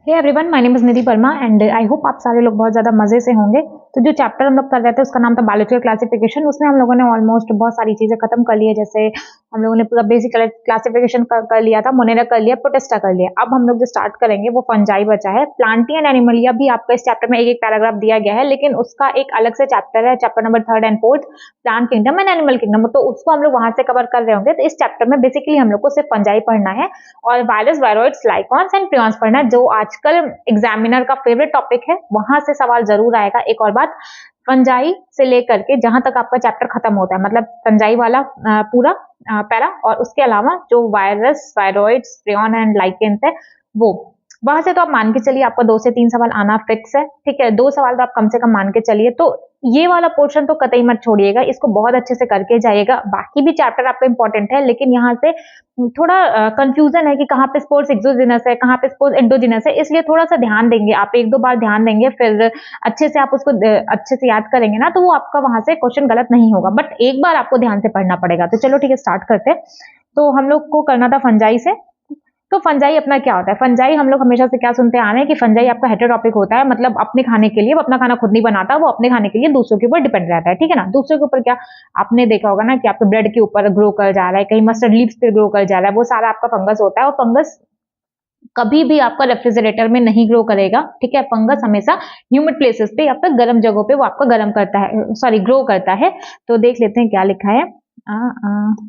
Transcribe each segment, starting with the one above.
Hey everyone, my name is Nidhi Verma and I hope आप सारे लोग बहुत ज़्यादा मज़े से होंगे। तो जो चैप्टर हम लोग कर रहे थे उसका नाम था बायोलॉजिकल क्लासिफिकेशन। उसमें हम लोगों ने ऑलमोस्ट बहुत सारी चीज़ें खत्म कर ली है। जैसे हम लोगों ने पूरा बेसिक क्लासिफिकेशन कर लिया था, मोनेरा कर लिया, प्रोटिस्टा कर लिया। अब हम लोग जो स्टार्ट करेंगे वो फंजाई बचा है। प्लांटी एंड एनिमलिया भी आपका इस चैप्टर में एक एक पैराग्राफ दिया गया है, लेकिन उसका एक अलग से चैप्टर है, chapter number 3 and 4, plant kingdom and animal kingdom. तो उसको हम लोग वहां से कवर कर रहे होंगे। तो इस चैप्टर में बेसिकली हम लोग को सिर्फ फंजाई पढ़ना है और वायरस, वायरॉइड्स, लाइकॉन्स एंड प्रियॉन्स पढ़ना है, जो आजकल एग्जामिनर का फेवरेट टॉपिक है। वहां से सवाल जरूर आएगा। एक और बात, फंजाई से लेकर के जहां तक आपका चैप्टर खत्म होता है, मतलब फंजाई वाला पूरा पैरा, और उसके अलावा जो virus, viroids, prion and lichens है वो, वहां से तो आप मान के चलिए आपका 2 से 3 सवाल आना फिक्स है। ठीक है, 2 सवाल तो आप कम से कम मान के चलिए। तो ये वाला पोर्शन तो कतई मत छोड़िएगा, इसको बहुत अच्छे से करके जाइएगा। बाकी भी चैप्टर आपका इंपॉर्टेंट है, लेकिन यहाँ से थोड़ा कंफ्यूजन है कि कहाँ पे स्पोर्स एक्सोजिनस है, कहाँ पे स्पोर्स एंडोजिनस है, इसलिए थोड़ा सा ध्यान देंगे आप। 1-2 बार ध्यान देंगे, फिर अच्छे से आप उसको अच्छे से याद करेंगे ना, तो वो आपका वहां से क्वेश्चन गलत नहीं होगा। बट एक बार आपको ध्यान से पढ़ना पड़ेगा। तो चलो ठीक है, स्टार्ट करते हैं। तो हम लोग को करना था फंजाई से। तो फंजाई अपना क्या होता है? फंजाई हम लोग हमेशा से क्या सुनते आ रहे हैं कि फंजाई आपका हेटेरोटॉपिक होता है, मतलब अपने खाने के लिए, वो अपना खाना खुद नहीं बनाता, वो अपने खाने के लिए दूसरों के ऊपर डिपेंड रहता है। ठीक है ना? दूसरों के ऊपर क्या, आपने देखा होगा ना कि आपके ब्रेड के ऊपर ग्रो कर जा रहा है, कहीं मस्टर्ड लीव्स पे ग्रो कर जा रहा है, वो सारा आपका फंगस होता है। और फंगस कभी भी आपका रेफ्रिजरेटर में नहीं ग्रो करेगा। ठीक है, फंगस हमेशा ह्यूमिड प्लेसेस पे या फिर गर्म जगहों पे वो आपका गर्म करता है, सॉरी ग्रो करता है। तो देख लेते हैं क्या लिखा है। हाँ,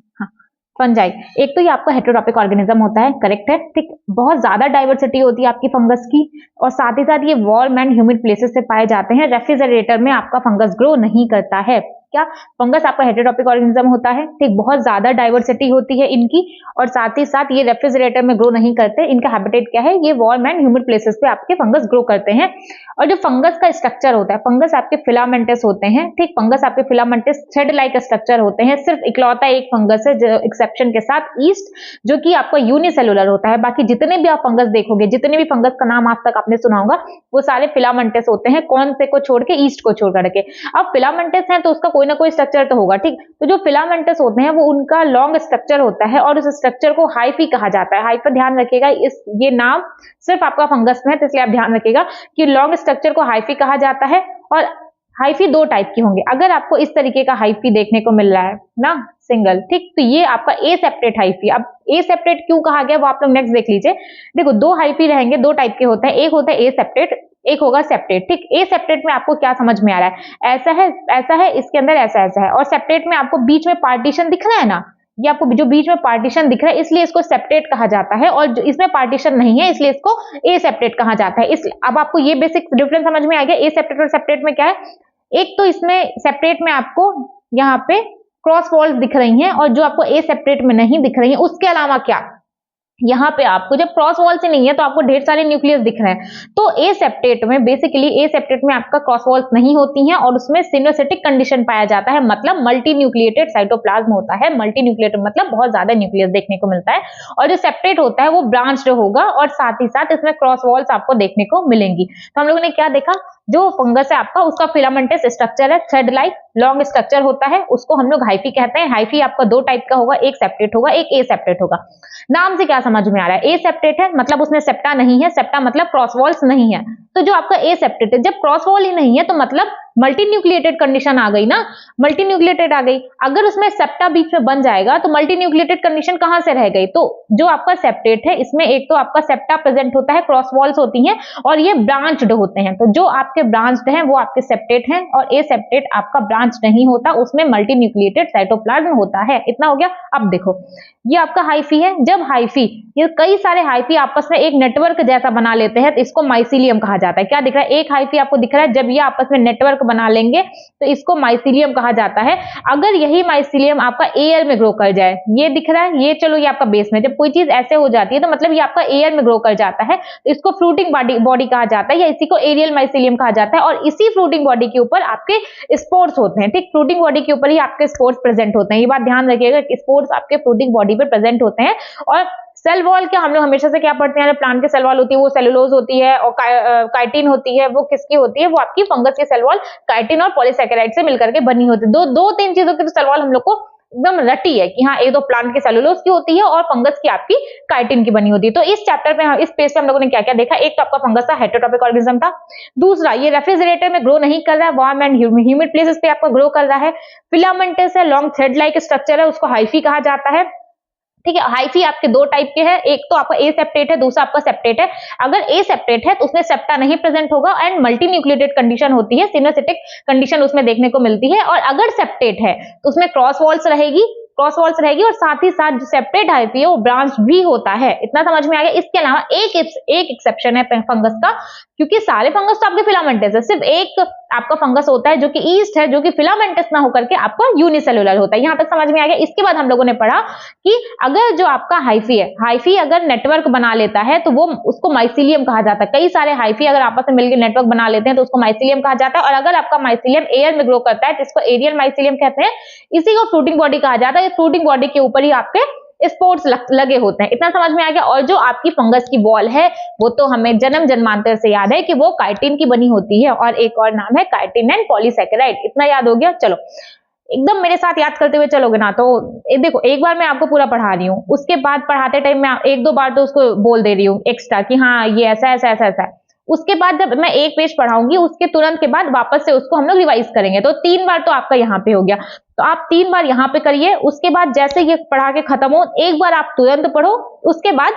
फंजाई एक तो ये आपका हेटेरोटॉपिक ऑर्गेनिज्म होता है, करेक्ट है। ठीक, बहुत ज्यादा डाइवर्सिटी होती है आपकी फंगस की, और साथ ही साथ ये वार्म एंड ह्यूमिड प्लेसेस से पाए जाते हैं। रेफ्रिजरेटर में आपका फंगस ग्रो नहीं करता है। क्या, फंगस आपका हेटेरोटॉपिक ऑर्गेनिज्म होता है। ठीक, बहुत ज्यादा डाइवर्सिटी होती है इनकी, और साथ ही साथ ये रेफ्रिजरेटर में ग्रो नहीं करते। इनका हैबिटेट क्या है, ये वार्म एंड ह्यूमिड प्लेसेस पे आपके फंगस ग्रो करते हैं। और जो फंगस का स्ट्रक्चर होता है, फंगस आपके फिलामेंटस होते हैं। ठीक, फंगस आपके फिलामेंटस थ्रेड लाइक स्ट्रक्चर होते हैं। सिर्फ इकलौता एक फंगस है, जो एक्सेप्शन के साथ ईस्ट, जो कि आपका यूनिसेलुलर होता है। बाकी जितने भी आप फंगस देखोगे, जितने भी फंगस का नाम आज तक आपने सुना होगा, वो सारे फिलामेंटस होते हैं। कौन से को छोड़ के? ईस्ट को छोड़ करके। अब फिलामेंटस है तो उसका कोई ना कोई स्ट्रक्चर तो होगा। ठीक, तो जो फिलामेंटस होते हैं वो उनका लॉन्ग स्ट्रक्चर होता है, और उस स्ट्रक्चर को हाइफी कहा जाता है। हाइफी, ध्यान रखिएगा, इस ये नाम सिर्फ आपका फंगस में है, तो इसलिए आप ध्यान रखिएगा कि लॉन्ग स्ट्रक्चर को हाइफी कहा जाता है। और हाइफी 2 टाइप की होंगे। अगर आपको इस तरीके का हाइफी देखने को मिल रहा है ना, सिंगल, ठीक, तो ये आपका ए सेप्टेट हाइफी। अब ए सेप्टेट क्यों कहा गया वो आप लोग नेक्स्ट देख लीजिए। देखो, 2 हाइफी रहेंगे, 2 टाइप के होते हैं। एक होता है ए सेप्टेट, एक होगा सेप्टेट। ठीक, ए सेप्टेट में आपको क्या समझ में आ रहा है, ऐसा है, इसके अंदर ऐसा ऐसा है। और सेप्टेट में आपको बीच में पार्टीशन दिख रहा है ना, ये आपको जो बीच में पार्टीशन दिख रहा है, इसलिए इसको सेप्टेट कहा जाता है। और जो इसमें पार्टीशन नहीं है, इसलिए इसको ए सेप्टेट कहा जाता है। इस अब आपको ये बेसिक डिफरेंस समझ में आ गया। ए सेप्टेट और सेप्टेट में क्या है, एक तो इसमें सेप्टेट में आपको यहाँ पे क्रॉस वॉल्स दिख रही हैं, और जो आपको ए सेप्टेट में नहीं दिख रही हैं, उसके अलावा क्या, यहाँ पे आपको जब क्रॉस वॉल से नहीं है तो आपको ढेर सारे न्यूक्लियस दिख रहे हैं। तो ए सेप्टेट में, बेसिकली ए सेप्टेट में आपका क्रॉस वॉल्स नहीं होती हैं, और उसमें सिनोसिटिक कंडीशन पाया जाता है, मतलब मल्टी न्यूक्लिएटेड साइटोप्लाज्म होता है। मल्टी न्यूक्लिएटेड मतलब बहुत ज्यादा न्यूक्लियस देखने को मिलता है। और जो सेप्टेट होता है वो ब्रांच्ड होगा, और साथ ही साथ इसमें क्रॉस वॉल्स आपको देखने को मिलेंगी। तो हम लोगों ने क्या देखा, जो फंगस है आपका, उसका फिलामेंटस स्ट्रक्चर है, थ्रेड लाइक लॉन्ग स्ट्रक्चर होता है, उसको हम लोग हाइफी कहते हैं। हाइफी आपका 2 टाइप का होगा, एक सेप्टेट होगा, एक ए सेप्टेट होगा। नाम से क्या समझ में आ रहा है, ए सेप्टेट है मतलब उसमें सेप्टा नहीं है, सेप्टा मतलब क्रॉस वॉल्स नहीं है। तो जो आपका ए सेप्टेट है, जब क्रॉस वॉल ही नहीं है तो मतलब मल्टी न्यूक्लिएटेड कंडीशन आ गई ना, मल्टी न्यूक्लिएटेड आ गई। अगर उसमें सेप्टा बीच में बन जाएगा तो मल्टी न्यूक्लिएटेड कंडीशन कहां से रह गई। तो जो आपका सेप्टेट है, इसमें एक तो आपका सेप्टा प्रेजेंट होता है, क्रॉस वॉल्स होती हैं, और ये ब्रांच्ड होते हैं। तो जो आपके ब्रांच्ड हैं वो आपके सेप्टेट हैं, और ए सेप्टेट आपका ब्रांच नहीं होता, उसमें मल्टी न्यूक्लिएटेड साइटोप्लाज्म होता है। इतना हो गया। अब देखो, ये आपका हाइफी है। जब हाइफी, ये कई सारे हाइफी आपस में एक नेटवर्क जैसा बना लेते हैं, तो इसको माइसीलियम कहा जाता है। क्या दिख रहा है, एक हाइफी आपको दिख रहा है, जब ये आपस में नेटवर्क बना लेंगे तो इसको माइसीलियम कहा जाता है। अगर यही माइसीलियम आपका एयर में ग्रो कर जाए, ये दिख रहा है, ये चलो ये आपका बेस में, जब कोई चीज ऐसे हो जाती है तो मतलब ये आपका एयर में ग्रो कर जाता है, तो इसको फ्रूटिंग बॉडी कहा जाता है, या इसी को एरियल माइसीलियम कहा जाता है। और इसी फ्रूटिंग बॉडी के ऊपर आपके स्पोर्स होते हैं। ठीक, फ्रूटिंग बॉडी के ऊपर ही आपके स्पोर्स प्रेजेंट होते हैं। ये बात ध्यान रखिएगा कि स्पोर्स आपके फ्रूटिंग बॉडी पर प्रेजेंट होते हैं। और सेल वॉल क्या हम लोग हमेशा से क्या पढ़ते हैं, प्लांट की सेल वॉल होती है वो सेलुलोज होती है, और काइटिन होती है, वो किसकी होती है, वो आपकी फंगस की सेल वॉल काइटिन और पॉलीसैकेराइड से मिलकर के बनी होती है। 2-3 चीजों की तो सेल वॉल हम लोग को एकदम रटी है कि हाँ एक दो प्लांट की सेलुलोज की होती है और फंगस की आपकी काइटिन की बनी होती है। तो इस चैप्टर में इस पेज पे हम लोगों ने क्या क्या देखा, एक तो आपका फंगस था, हेटेरोट्रॉपिक ऑर्गेनिज्म था। दूसरा, ये रेफ्रिजरेटर में ग्रो नहीं कर रहा है, वार्म एंड ह्यूमिड प्लेसेस पे आपका ग्रो कर रहा है। फिलामेंटस है, लॉन्ग थ्रेड लाइक स्ट्रक्चर है, उसको हाइफी कहा जाता है। ठीक है, हाइफी आपके दो टाइप के हैं, एक तो आपका ए सेप्टेट है, दूसरा आपका सेप्टेट है। अगर ए सेप्टेट है तो उसमें सेप्टा नहीं प्रेजेंट होगा एंड मल्टी न्यूक्लियोटाइड कंडीशन होती है, सिनोसिटिक कंडीशन उसमें देखने को मिलती है। और अगर सेप्टेट है तो उसमें क्रॉस वॉल्स रहेगी और साथ ही साथ जो सेपरेट हाइफी है वो ब्रांच भी होता है। इतना समझ में आ गया। इसके अलावा एक एक्सेप्शन है फंगस का, क्योंकि सारे फंगस तो आपके फिलामेंटस है, सिर्फ एक आपका फंगस होता है जो कि ईस्ट है, जो कि फिलामेंटस ना होकर के आपका यूनिसेलुलर होता है। यहां तक समझ में आ गया। इसके बाद हम लोगों ने पढ़ा कि अगर जो आपका हाइफी है, हाइफी अगर नेटवर्क बना लेता है तो वो उसको माइसीलियम कहा जाता है। कई सारे हाइफी अगर आपस में मिलकर नेटवर्क बना लेते हैं तो उसको माइसीलियम कहा जाता है। और अगर आपका माइसीलियम एयर में ग्रो करता है तो इसको एरियल माइसीलियम कहते हैं। इसी को फ्रूटिंग बॉडी कहा जाता है। फ्रूटिंग बॉडी के ऊपर ही आपके स्पोर्स लगे होते हैं। इतना समझ में आ गया। और जो आपकी फंगस की वॉल है वो तो हमें जन्म जन्मांतर से याद है कि वो काइटिन की बनी होती है, और एक और नाम है काइटिन एंड पॉलीसैकेराइड। इतना याद हो गया। चलो एकदम मेरे साथ याद करते हुए चलोगे ना तो देखो, एक बार मैं आपको पूरा पढ़ा रही हूँ, उसके बाद पढ़ाते टाइम मैं एक दो बार तो उसको बोल दे रही हूँ एक्स्ट्रा कि हाँ ये ऐसा ऐसा ऐसा ऐसा है। उसके बाद जब मैं एक पेज पढ़ाऊंगी उसके तुरंत के बाद वापस से उसको हम लोग रिवाइज करेंगे। तो 3 बार तो आपका यहाँ पे हो गया। तो आप 3 बार यहाँ पे करिए। उसके बाद जैसे ये पढ़ा के खत्म हो, एक बार आप तुरंत पढ़ो, उसके बाद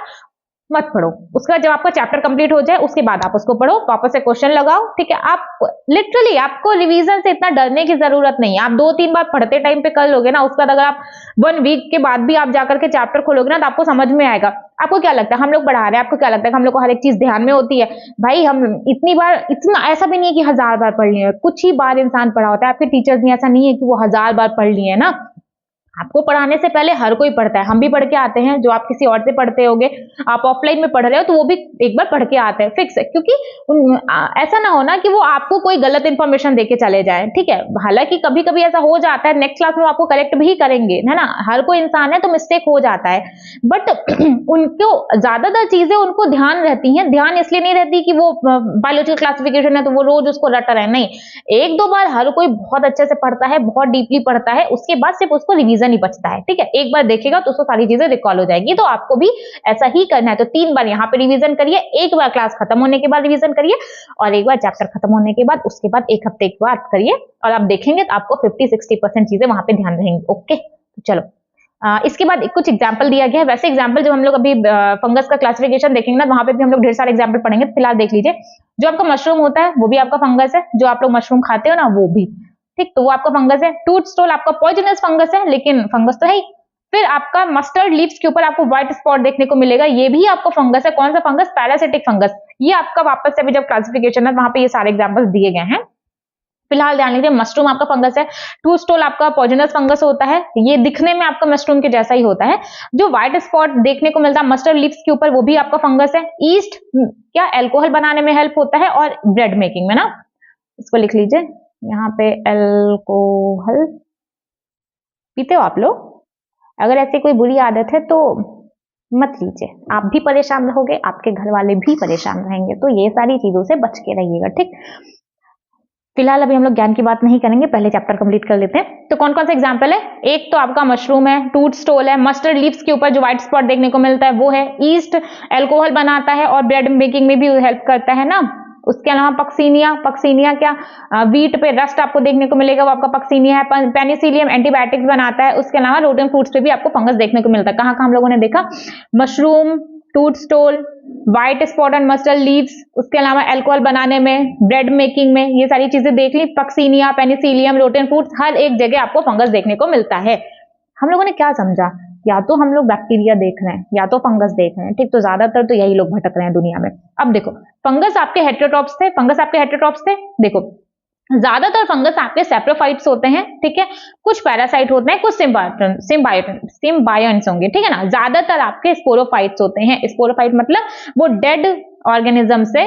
मत पढ़ो। उसका जब आपका चैप्टर कंप्लीट हो जाए उसके बाद आप उसको पढ़ो, वापस से क्वेश्चन लगाओ। ठीक है, आप लिटरली आपको रिवीजन से इतना डरने की जरूरत नहीं है। आप 2-3 बार पढ़ते टाइम पे कर लोगे ना, उसके बाद अगर आप 1 वीक के बाद भी आप जाकर के चैप्टर खोलोगे ना तो आपको समझ में आएगा। आपको क्या लगता है हम लोग पढ़ा रहे हैं, आपको क्या लगता है हम लोग को हर एक चीज ध्यान में होती है? भाई हम इतनी बार, इतना ऐसा भी नहीं है कि 1000 बार पढ़ लिए, कुछ ही बार इंसान पढ़ा होता है। आपके टीचर्स ने ऐसा नहीं है कि वो 1000 बार पढ़ लिए ना। आपको पढ़ाने से पहले हर कोई पढ़ता है, हम भी पढ़ के आते हैं। जो आप किसी और से पढ़ते होगे, आप ऑफलाइन में पढ़ रहे हो तो वो भी एक बार पढ़ के आते हैं, फिक्स है। क्योंकि ऐसा ना हो ना कि वो आपको कोई गलत इंफॉर्मेशन देके चले जाए। ठीक है, हालांकि कभी कभी ऐसा हो जाता है, नेक्स्ट क्लास में आपको करेक्ट भी करेंगे, है ना, हर कोई इंसान है तो मिस्टेक हो जाता है। बट उनको ज्यादातर चीजें उनको ध्यान रहती हैं। ध्यान इसलिए नहीं रहती कि वो बायोलॉजिकल क्लासिफिकेशन है तो वो रोज उसको रट रहे हैं, नहीं। 1-2 बार हर कोई बहुत अच्छे से पढ़ता है, बहुत डीपली पढ़ता है, उसके बाद सिर्फ उसको रिवीजन नहीं बचता है। ठीक है, एक बार देखेगा तो उसको सारी चीजें रिकॉल हो जाएगी। तो आपको भी ऐसा ही करना है। तो 3 बार यहाँ पे रिवीजन करिए, एक बार क्लास खत्म होने के बाद रिवीजन करिए, और एक बार चैप्टर खत्म होने के बाद, उसके बाद 1 हफ्ते के बाद करिए, और आप देखेंगे तो आपको 50-60% चीजें वहां पे ध्यान रहेंगी। ओके, चलो इसके बाद कुछ एग्जाम्पल दिया गया है। वैसे एग्जाम्पल जब हम लोग अभी फंगस का क्लासिफिकेशन देखेंगे ना, वहां पे भी हम लोग ढेर सारे एग्जाम्पल पढ़ेंगे। फिलहाल देख लीजिए, जो आपका मशरूम होता है वो भी आपका फंगस है, जो आप लोग मशरूम खाते हो ना वो भी, ठीक, तो वो आपका फंगस है। टूथ स्टोल आपका पॉइजनस फंगस है, लेकिन फंगस तो है ही। फिर आपका मस्टर्ड लीव्स के ऊपर आपको व्हाइट स्पॉट देखने को मिलेगा, ये भी आपका फंगस है। कौन सा फंगस? Parasitic fungus. ये आपका वापस से अभी जब क्लासिफिकेशन है वहां पे ये सारे एग्जाम्पल्स दिए गए हैं। फिलहाल ध्यान लीजिए, मशरूम आपका फंगस है, टू स्टोल आपका पॉइजनस फंगस होता है, ये दिखने में आपका मशरूम के जैसा ही होता है। जो व्हाइट स्पॉट देखने को मिलता है मस्टर्ड लीव्स के ऊपर, वो भी आपका फंगस है। ईस्ट क्या अल्कोहल बनाने में हेल्प होता है और ब्रेड मेकिंग में ना, इसको लिख लीजिए यहाँ पे, अल्कोहल पीते हो आप लोग? अगर ऐसी कोई बुरी आदत है तो मत लीजिए, आप भी परेशान रहोगे, आपके घर वाले भी परेशान रहेंगे। तो ये सारी चीजों से बच के रहिएगा, ठीक। फिलहाल अभी हम लोग ज्ञान की बात नहीं करेंगे, पहले चैप्टर कंप्लीट कर लेते हैं। तो कौन कौन सा एग्जाम्पल है? एक तो आपका मशरूम है, टूथ स्टोल है, मस्टर्ड लीव्स के ऊपर जो व्हाइट स्पॉट देखने को मिलता है वो है, ईस्ट अल्कोहल बनाता है और ब्रेड मेकिंग में भी हेल्प करता है ना। उसके अलावा पक्सीनिया, पक्सीनिया क्या वीट पे रस्ट आपको देखने को मिलेगा, वो आपका पक्सीनिया है। पेनिसिलियम एंटीबायोटिक्स बनाता है। उसके अलावा रोटन फ्रूट्स पे भी आपको फंगस देखने को मिलता है। कहाँ कहाँ हम लोगों ने देखा? Mushroom, toadstool, white spot and mustard leaves, उसके अलावा अल्कोहल बनाने में, ब्रेड मेकिंग में, ये सारी चीजें देख ली। पक्सीनिया, पेनिसिलियम, रोटन फ्रूट्स, हर एक जगह आपको फंगस देखने को मिलता है। हम लोगों ने क्या समझा? या तो हम लोग बैक्टीरिया देख रहे हैं या तो फंगस देख रहे हैं, ठीक। तो ज्यादातर तो यही लोग भटक रहे हैं दुनिया में। अब देखो, फंगस आपके हेटेरोट्रॉप्स थे, फंगस आपके हेटेरोट्रॉप्स थे। देखो ज्यादातर फंगस आपके सेप्रोफाइट्स होते हैं, ठीक है। कुछ पैरासाइट होते हैं, कुछ सिम्बायोंट्स होंगे, ठीक है ना। ज्यादातर आपके स्पोरोफाइट्स होते हैं। स्पोरोफाइट मतलब वो डेड ऑर्गेनिज्म से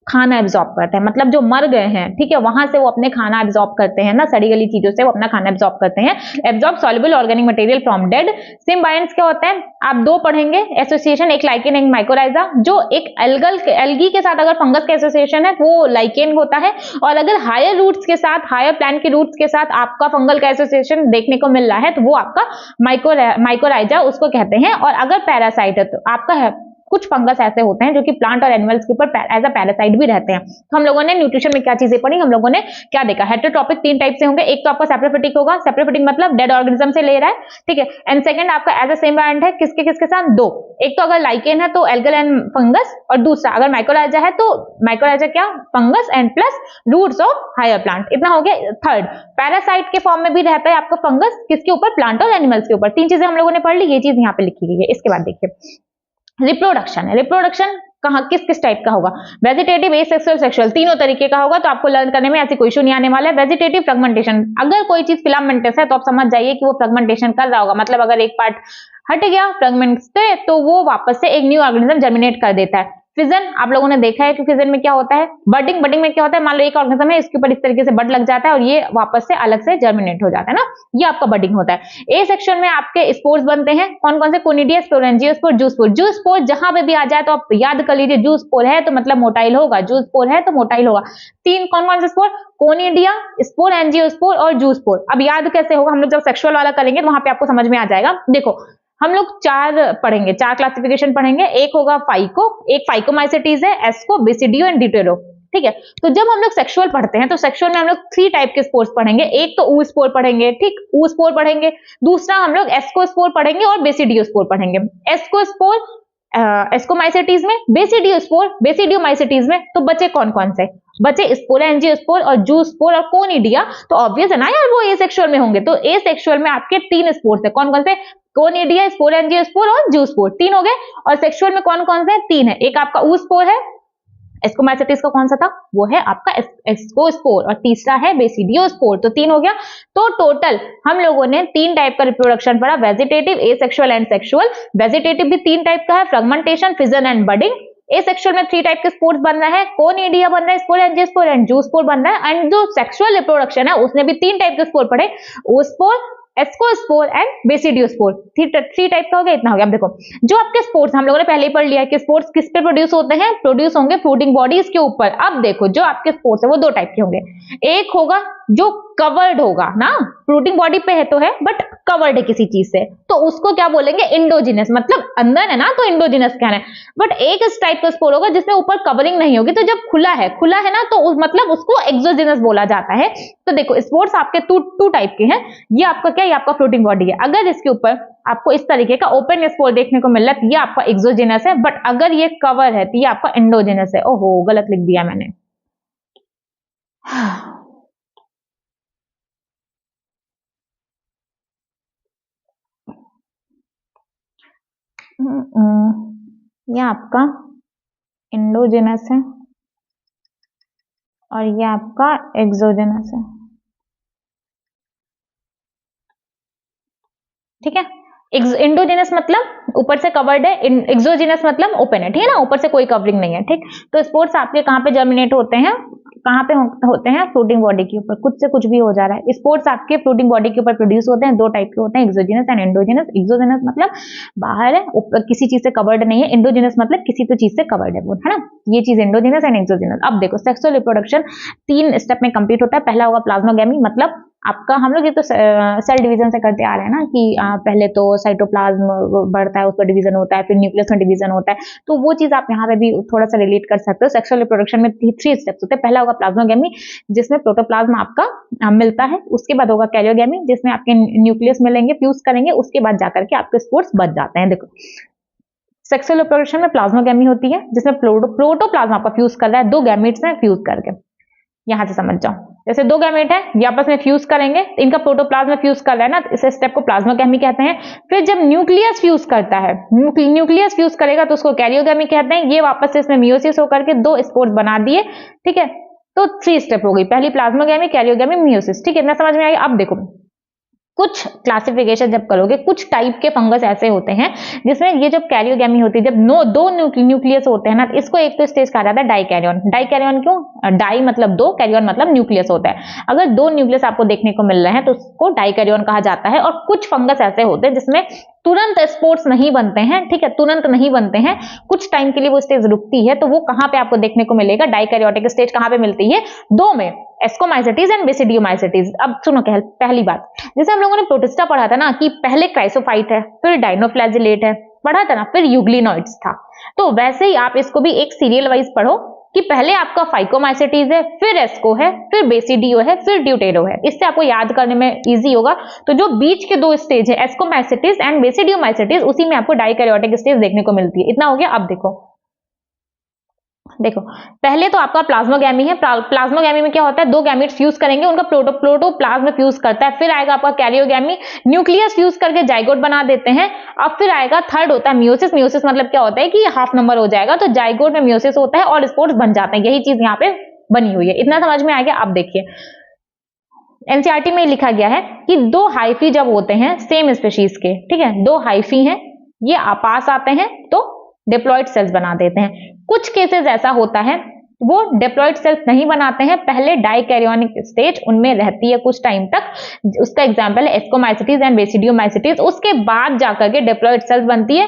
खाना एब्जॉर्ब करते हैं, मतलब जो मर गए हैं, ठीक है, वहां से वो अपने खाना एब्जॉर्ब करते हैं ना, सड़ी गली चीजों से वो अपना खाना एब्जॉर्ब करते हैं। Absorb soluble organic material from dead. Symbionts क्या होते हैं, आप दो पढ़ेंगे एसोसिएशन, एक लाइकेन एक माइकोराइजा। जो एक एल्गी के साथ अगर फंगस का एसोसिएशन है वो लाइकेन होता है, और अगर हायर रूट्स के साथ, हायर प्लांट के रूट्स के साथ आपका फंगल का एसोसिएशन देखने को मिल रहा है तो वो आपका माइकोराइजा उसको कहते हैं। और अगर पैरासाइट है तो आपका है, कुछ फंगस ऐसे होते हैं जो कि प्लांट और एनिमल्स के ऊपर एज अ पैरासाइट भी रहते हैं। तो हम लोगों ने न्यूट्रिशन में क्या चीजें पढ़ी, हम लोगों ने क्या देखा, हेटेरोट्रॉपिक 3 टाइप से होंगे। एक तो आपका सेप्रोफिटिक होगा, सेप्रोफिटिक मतलब डेड ऑर्गेनिज्म से ले रहा है, ठीक है। एंड सेकंड आपका एज अ सिम्बायंट है, किसके किसके साथ, दो। एक तो अगर लाइकेन है तो एल्गल एंड फंगस, और दूसरा अगर माइकोराइजा है तो माइकोराइजा क्या, fungus and plus roots of higher plant. इतना हो गया। थर्ड, पैरासाइट के फॉर्म में भी रहता है आपका फंगस, किसके ऊपर, प्लांट और एनिमल्स के ऊपर। 3 चीजें हम लोगों ने पढ़ ली, ये चीज यहाँ पे लिखी गई है। इसके बाद देखिए रिप्रोडक्शन है। रिप्रोडक्शन कहाँ किस किस टाइप का होगा, वेजिटेटिव, एसेक्सुअल, सेक्सुअल, तीनों तरीके का होगा। तो आपको लर्न करने में ऐसी कोई इशू नहीं आने वाला है। वेजिटेटिव फ्रेगमेंटेशन, अगर कोई चीज फिलामेंटस है तो आप समझ जाइए कि वो फ्रेगमेंटेशन कर रहा होगा, मतलब अगर एक पार्ट हट गया फ्रेगमेंट्स से तो वो वापस से एक न्यू ऑर्गेनिज्म जर्मिनेट कर देता है। फिजन आप लोगों ने देखा है कि फिजन में क्या होता है, बडिंग, बडिंग में क्या होता है, मान लो एक ऑर्गेनिज्म है, इसके ऊपर इस तरीके से बड लग जाता है और ये वापस से अलग से जर्मिनेट हो जाता है ना, ये आपका बडिंग होता है। ए सेक्शन में आपके स्पोर्स बनते हैं, कौन कौन से, कोनिडिया स्पोर, एंजियोस्पोर, जूस्पोर। जूस्पोर जहां पे भी आ जाए तो आप याद कर लीजिए, जूस्पोर है तो मतलब मोटाइल होगा, जूस्पोर है तो मोटाइल होगा। 3 कौन कौन से स्पोर, कोनिडिया स्पोर, एंजियोस्पोर और जूस्पोर। अब याद कैसे होगा, हम लोग जब सेक्सुअल वाला करेंगे तो वहां पे आपको समझ में आ जाएगा। देखो हम लोग 4 पढ़ेंगे, 4 क्लासिफिकेशन पढ़ेंगे। एक होगा फाइको, एक फाइकोमाइसेटीज है, एस्को, बेसिडियो एंड डिटेरो, ठीक है। तो जब हम लोग सेक्सुअल पढ़ते हैं तो सेक्सुअल में हम लोग 3 टाइप के स्पोर्स पढ़ेंगे। एक तो ऊ स्पोर पढ़ेंगे, ठीक, ऊ स्पोर पढ़ेंगे। दूसरा हम लोग एस्को स्पोर पढ़ेंगे और बेसिडियो स्पोर पढ़ेंगे। एस्को स्पोर एस्कोमाइसेटीज में, बेसिडियो स्पोर बेसिडियोमाइसेटीज में। तो बचे कौन कौन से, बचे स्पोर, एंजियोस्पोर और जूस्पोर और कोनिडिया। तो ऑब्वियस है ना यार वो ए सेक्सुअल में होंगे। तो ए सेक्सुअल में आपके 3 स्पोर्स है, कौन कौन से, कोनिडिया, स्पोर, एंजियोस्पोर और जूस्पोर, 3 हो गए। और सेक्सुअल में कौन कौन से, 3 है। एक आपका ऊ स्पोर है, एस्कोमाइसेटिस का कौन सा था, वो है आपका एस्कोस्पोर, और तीसरा है बेसिडियोस्पोर। तो 3 हो गया। तो टोटल हम लोगों ने 3 टाइप का रिप्रोडक्शन पढ़ा, vegetative, asexual and sexual. Vegetative भी 3 टाइप का है, fragmentation, fission and budding. Asexual में 3 टाइप के स्पोर्स बन रहा है, कोनिडिया बन रहा है, स्पोर, एंजियोस्पोर एंड जूस्पोर बन रहा है। एंड जो सेक्सुअल रिप्रोडक्शन है उसने भी 3 टाइप के स्पोर पढ़े, ओस्पोर, एस्कोस्पोर एंड बेसिडियोस्पोर। 3 टाइप का हो गया, इतना हो गया। अब देखो जो आपके स्पोर्स हम लोगों ने पहले ही पढ़ लिया है कि स्पोर्स किस पे प्रोड्यूस होते हैं, प्रोड्यूस होंगे फ्रूटिंग बॉडीज के ऊपर। अब देखो जो आपके स्पोर्स है वो 2 टाइप के होंगे। एक होगा जो कवर्ड होगा ना, फ्रूटिंग बॉडी पे है तो है बट कवर्ड है किसी चीज से, तो उसको क्या बोलेंगे, इंडोजिनस, मतलब अंदर है ना तो इंडोजिनस कहना है। बट एक इस टाइप का स्पोर होगा जिसमें ऊपर कवरिंग नहीं होगी, तो जब खुला है ना तो मतलब उसको एक्सोजिनस बोला जाता है। तो देखो स्पोर्स आपके 2 टाइप के हैं। ये आपका क्या, ये आपका फ्लोटिंग बॉडी है। अगर इसके ऊपर आपको इस तरीके का ओपन स्पोर देखने को मिल रहा है तो ये आपका एक्सोजिनस है, बट अगर ये कवर है तो ये आपका इंडोजिनस है। ओहो गलत लिख दिया मैंने। ये आपका इंडोजिनस है और ये आपका एक्सोजिनस है, ठीक है। इंडोजिनस मतलब ऊपर से कवर्ड है, एक्सोजिनस मतलब ओपन है, ठीक है ना, ऊपर से कोई कवरिंग नहीं है, ठीक। तो स्पोर्स आपके कहाँ पे जर्मिनेट होते हैं, कहाँ पे होते हैं, फ्लोटिंग बॉडी के ऊपर। खुद से कुछ भी हो जा रहा है। स्पोर्स आपके फ्लोटिंग बॉडी के ऊपर प्रोड्यूस होते हैं, 2 टाइप के होते हैं, एक्सोजिनस एंड एंडोजिनस। एक्सोजिनस मतलब बाहर है, ऊपर किसी चीज से कवर्ड नहीं है। इंडोजिनस मतलब किसी तो चीज से कवर्ड है वो, है ना। ये चीज इंडोजिनस एंड एक्सोजिनस। अब देखो सेक्सुअल रिप्रोडक्शन 3 स्टेप में कंप्लीट होता है। पहला होगा प्लाज्मोगेमी, मतलब आपका हम लोग ये तो सेल डिवीजन से करते आ रहे हैं ना कि पहले तो साइटोप्लाज्म बढ़ता है, उस पर डिवीजन होता है, फिर न्यूक्लियस में डिवीजन होता है। तो वो चीज आप यहाँ पे भी थोड़ा सा रिलेट कर सकते हो। सेक्सुअल रिप्रोडक्शन में 3 स्टेप्स होते हैं। पहला होगा प्लाज्मोगेमी जिसमें प्रोटोप्लाज्म आपका मिलता है। उसके बाद होगा कैरियोगेमी जिसमें आपके न्यूक्लियस मिलेंगे, फ्यूज करेंगे, उसके बाद जाकर के आपके स्पोर्स बच जाते हैं। देखो सेक्सुअल रिप्रोडक्शन में प्लाज्मोगेमी होती है जिसमें प्रोटोप्लाज्म आपका फ्यूज कर रहा है 2 गैमेट्स में फ्यूज करके। यहां से समझ जाओ, जैसे 2 गैमेट है ये आपस में फ्यूज करेंगे, इनका प्रोटोप्लाज्म में फ्यूज कर रहा है ना, इस स्टेप को प्लाज्मोगेमी कहते हैं। फिर जब न्यूक्लियस फ्यूज करता है, न्यूक्लियस फ्यूज करेगा तो उसको कैरियोगेमी कहते हैं। ये वापस से इसमें मियोसिस होकर के 2 स्पोर्स बना दिए, ठीक है। तो 3 स्टेप हो गई, पहली प्लाज्मोगेमी, कैरियोगेमी, मियोसिस, ठीक है। इतना समझ में आएगा। अब देखो कुछ क्लासिफिकेशन जब करोगे, कुछ टाइप के फंगस ऐसे होते हैं जिसमें ये जब कैरियोगेमी होती है, जब दो न्यूक्लियस होते हैं ना, इसको एक तो स्टेज कहा जाता है डाइकैरियन। डाइकैरियन क्यों? डाई मतलब दो, कैरियन मतलब न्यूक्लियस होता है। अगर दो न्यूक्लियस आपको देखने को मिल रहे हैं तो उसको डाइकैरियन कहा जाता है। और कुछ फंगस ऐसे होते हैं जिसमें तुरंत स्पोर्स नहीं बनते हैं, ठीक है, तुरंत नहीं बनते हैं, कुछ टाइम के लिए वो स्टेज रुकती है। तो वो कहां पे आपको देखने को मिलेगा? डाइकैरियोटिक स्टेज कहां पे मिलती है? दो में, एस्कोमाइसिटीज एंड बेसिडियोमाइसिटीज। अब सुनो पहली बात, जैसे हम लोगों ने प्रोटिस्टा पढ़ा था ना कि पहले क्राइसोफाइट है, फिर डाइनोफ्लैजिलेट है, पढ़ा था ना, फिर यूग्लिनॉइड्स था। तो वैसे ही आप इसको भी एक सीरियल वाइज पढ़ो कि पहले आपका फाइकोमाइसिटीज है, फिर एस्को है, फिर बेसिडियो है, फिर ड्यूटेरो है। इससे आपको याद करने में इजी होगा। तो जो बीच के दो स्टेज है, एस्कोमाइसिटीज एंड बेसिडियोमाइसिटीज, उसी में आपको डाइकैरियोटिक स्टेज देखने को मिलती है। इतना हो गया। अब देखो पहले तो आपका प्लाज्मोगैमी है। प्लाज्मोगैमी में क्या होता है? दो गैमीट्स फ्यूज करेंगे, उनका प्रोटोप्लाज्म फ्यूज करता है। फिर आएगा आपका कैरियोगैमी, न्यूक्लियस फ्यूज करके जाइगोट बना देते हैं। अब फिर आएगा थर्ड होता है मियोसिस। मियोसिस मतलब क्या होता है कि हाफ नंबर हो जाएगा, तो जाइगोट में मियोसिस होता है और स्पोर्स बन जाते हैं। यही चीज यहाँ पे बनी हुई है। इतना समझ में आ गया? अब देखिए एनसीईआरटी में लिखा गया है कि दो हाइफी जब होते हैं सेम स्पीशीज के, ठीक है, दो हाइफी हैं, ये पास आते हैं तो डिप्लॉइड सेल्स बना देते हैं। कुछ केसेस ऐसा होता है वो डिप्लॉइड सेल्स नहीं बनाते हैं, पहले डाइकैरियोनिक स्टेज उनमें रहती है कुछ टाइम तक। उसका एग्जांपल है एस्कोमाइसिटीज एंड बेसिडियोमाइसिटीज। उसके बाद जाकर के डिप्लॉइड सेल्स बनती है,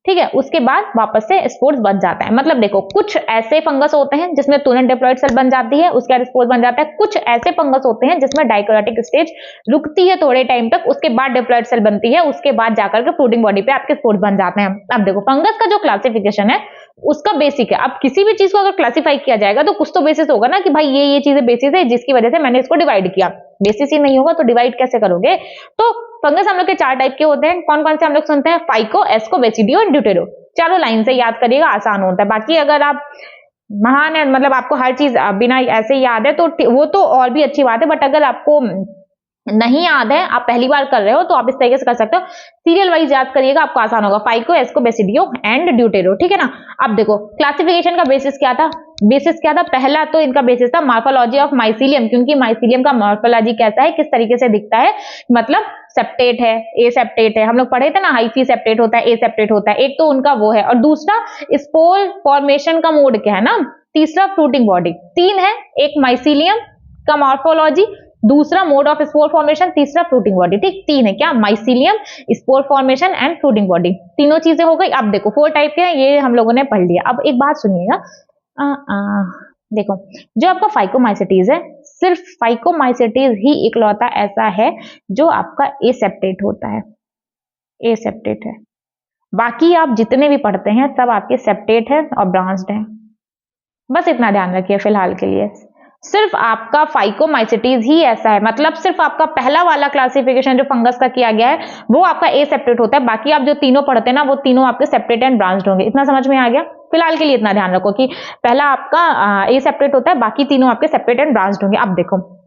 ठीक है, उसके बाद वापस से स्पोर्स बन जाता है। मतलब देखो कुछ ऐसे फंगस होते हैं जिसमें तुरंत डिप्लॉइड सेल बन जाती है, उसके बाद स्पोर्स बन जाता है। कुछ ऐसे फंगस होते हैं जिसमें डाइकैरियोटिक स्टेज रुकती है थोड़े टाइम तक, उसके बाद डिप्लॉइड सेल बनती है, उसके बाद जाकर के फ्रूटिंग बॉडी पे आपके स्पोर्स बन जाते हैं। अब देखो फंगस का जो क्लासिफिकेशन है उसका बेसिक है। अब किसी भी चीज को अगर क्लासिफाई किया जाएगा तो कुछ तो बेसिस होगा ना कि भाई ये चीजें बेसिस है जिसकी वजह से मैंने इसको डिवाइड किया। बेसिस ही नहीं होगा तो डिवाइड कैसे करोगे? तो फंगस हम लोग के चार टाइप के होते हैं। कौन कौन से हम लोग सुनते हैं? फाइको, एस्को, बेसिडियो और ड्यूटेरो। चारों लाइन से याद करिएगा, आसान होता है। बाकी अगर आप महान है, मतलब आपको हर चीज बिना ऐसे याद है तो वो तो और भी अच्छी बात है, बट अगर आपको नहीं याद है, आप पहली बार कर रहे हो, तो आप इस तरीके से कर सकते हो। सीरियल वाइज याद करिएगा, आपको आसान होगा। Phyco, asco, basidio and deutero, ठीक है ना। अब देखो क्लासिफिकेशन का बेसिस क्या था? पहला तो इनका बेसिस था मॉर्फोलॉजी ऑफ माइसीलियम, क्योंकि माइसीलियम का मॉर्फोलॉजी कैसा है, किस तरीके से दिखता है, मतलब सेप्टेट है, ए सेप्टेट है। हम लोग पढ़े थे ना, हाइफी सेप्टेट होता है, ए सेप्टेट होता है। एक तो उनका वो है, और दूसरा स्पोर फॉर्मेशन का मोड क्या है ना, तीसरा फ्रूटिंग बॉडी। तीन है, एक माइसीलियम का मॉर्फोलॉजी, दूसरा मोड ऑफ स्पोर फॉर्मेशन, तीसरा फ्रूटिंग बॉडी। ठीक, तीन है क्या? Mycelium, spore formation and fruiting body, तीनों चीजें हो गई। अब देखो 4 टाइप के हैं, ये हम लोगों ने पढ़ लिया। अब एक बात सुनिएगा, देखो जो आपका फाइकोमाइसिटीज है, सिर्फ फाइकोमाइसिटीज ही इकलौता ऐसा है जो आपका एसेप्टेट होता है, एसेप्टेट है। बाकी आप जितने भी पढ़ते हैं सब आपके सेप्टेट है और ब्रांच्ड है। बस इतना ध्यान रखिए फिलहाल के लिए। सिर्फ आपका फाइकोमाइसिटीज ही ऐसा है, मतलब सिर्फ आपका पहला वाला क्लासिफिकेशन जो फंगस का किया गया है वो आपका ए सेप्टेट होता है। बाकी आप जो तीनों पढ़ते हैं ना, वो तीनों आपके सेप्टेट एंड ब्रांच्ड होंगे। इतना समझ में आ गया? फिलहाल के लिए इतना ध्यान रखो कि पहला आपका ए सेप्टेट होता है, बाकी तीनों आपके सेप्टेट एंड ब्रांच्ड होंगे। अब देखो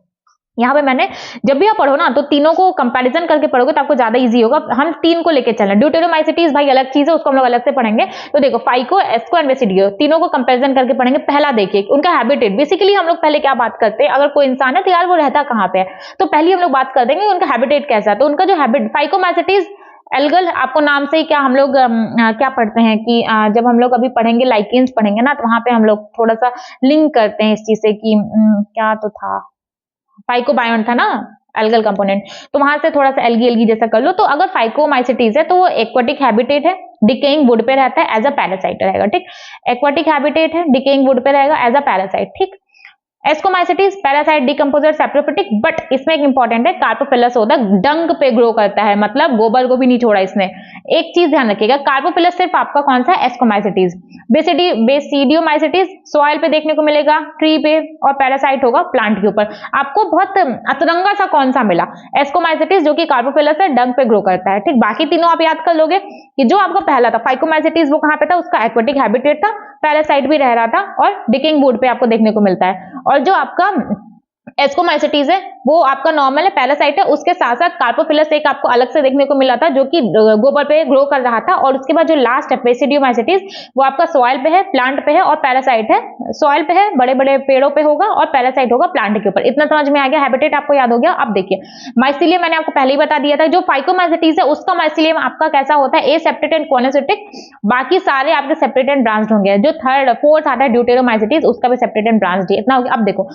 यहाँ पे मैंने, जब भी आप पढ़ो ना तो तीनों को कंपैरिजन करके पढ़ोगे तो आपको ज्यादा इजी होगा। हम तीन को लेके चलें, ड्यूटेरोमाइसिटीज भाई अलग चीज है, उसको हम लोग अलग से पढ़ेंगे। तो देखो फाइको, एस्को एंड बेसिडियो, तीनों को कंपैरिजन करके पढ़ेंगे। पहला देखिए उनका हैबिटेट। बेसिकली हम लोग पहले क्या बात करते हैं, अगर कोई इंसान है तो यार वो रहता कहाँ पे है, तो पहले हम लोग बात कर देंगे उनका हैबिटेट कैसा है। तो उनका जो हैबिट, फाइकोमाइसिटीज एल्गल, आपको नाम से ही क्या हम लोग क्या पढ़ते हैं कि जब हम लोग अभी पढ़ेंगे लाइकेंस पढ़ेंगे ना, तो वहां पे हम लोग थोड़ा सा लिंक करते हैं इस चीज से कि क्या तो था, फाइकोबायोन था ना, एल्गल कंपोनेंट, तो वहां से थोड़ा सा एल्गी जैसा कर लो। तो अगर फाइकोमाइसिटीज है तो वो एक्वाटिक हैबिटेट है, डिकेइंग वुड पे रहता है, एज अ पैरासाइट रहेगा। ठीक, एक्वाटिक हैबिटेट है, डिकेइंग वुड पे रहेगा एज अ पैरासाइट। ठीक, ascomycetes parasite, decomposer, saprophytic, but इसमें एक इंपॉर्टेंट है, कार्पोफिलस होता है, डंग पे ग्रो करता है, मतलब गोबर को भी नहीं छोड़ा इसने। एक चीज ध्यान रखिएगा, कार्पोफिलस सिर्फ आपका कौन सा है? एस्कोमाइसिटीज। बेसिडियोमाइसिटीज सॉइल पे देखने को मिलेगा, ट्री पे, और पैरासाइट होगा प्लांट के ऊपर। आपको बहुत अतरंगा सा कौन सा मिला? एस्कोमाइसिटीज, जो कि कार्पोफिलस है, डंग पे ग्रो करता है। ठीक, बाकी तीनों आप याद कर लोगे कि जो आपका पहला था फाइकोमाइसिटीज वो कहां पे था? उसका एक्वाटिक हैबिटेट था, पैरासाइट भी रह रहा था, और डिकेइंग वुड पे आपको देखने को मिलता है। और जो आपका एस्कोमाइसिटीज है वो आपका नॉर्मल है, पैरासाइट है। उसके साथ साथ कार्पोफिलस एक आपको अलग से देखने को मिला था जो कि गोबर पे ग्रो कर रहा था। और उसके बाद जो लास्ट है बेसिडियोमाइसिटीज वो आपका सॉइल पे है, प्लांट पे है और पैरासाइट है। सॉइल पे है, बड़े बड़े पेड़ों पे होगा, और पैरासाइट होगा प्लांट के ऊपर। इतना समझ में आ गया, हैबिटेट आपको याद हो गया। अब देखिए माइसीलियम मैंने आपको पहले ही बता दिया था। जो फाइकोमाइसिटीज है उसका माइसीलियम आपका कैसा होता है, एसेप्टेट एंड कॉनोसिटिक। बाकी सारे आपके सेपरेट एंड ब्रांच्ड होंगे। जो थर्ड फोर्थ आता है ड्यूटेरोमाइसिटीज उसका भी सेपरेट एंड ब्रांच्ड है। इतना हो गया। अब देखो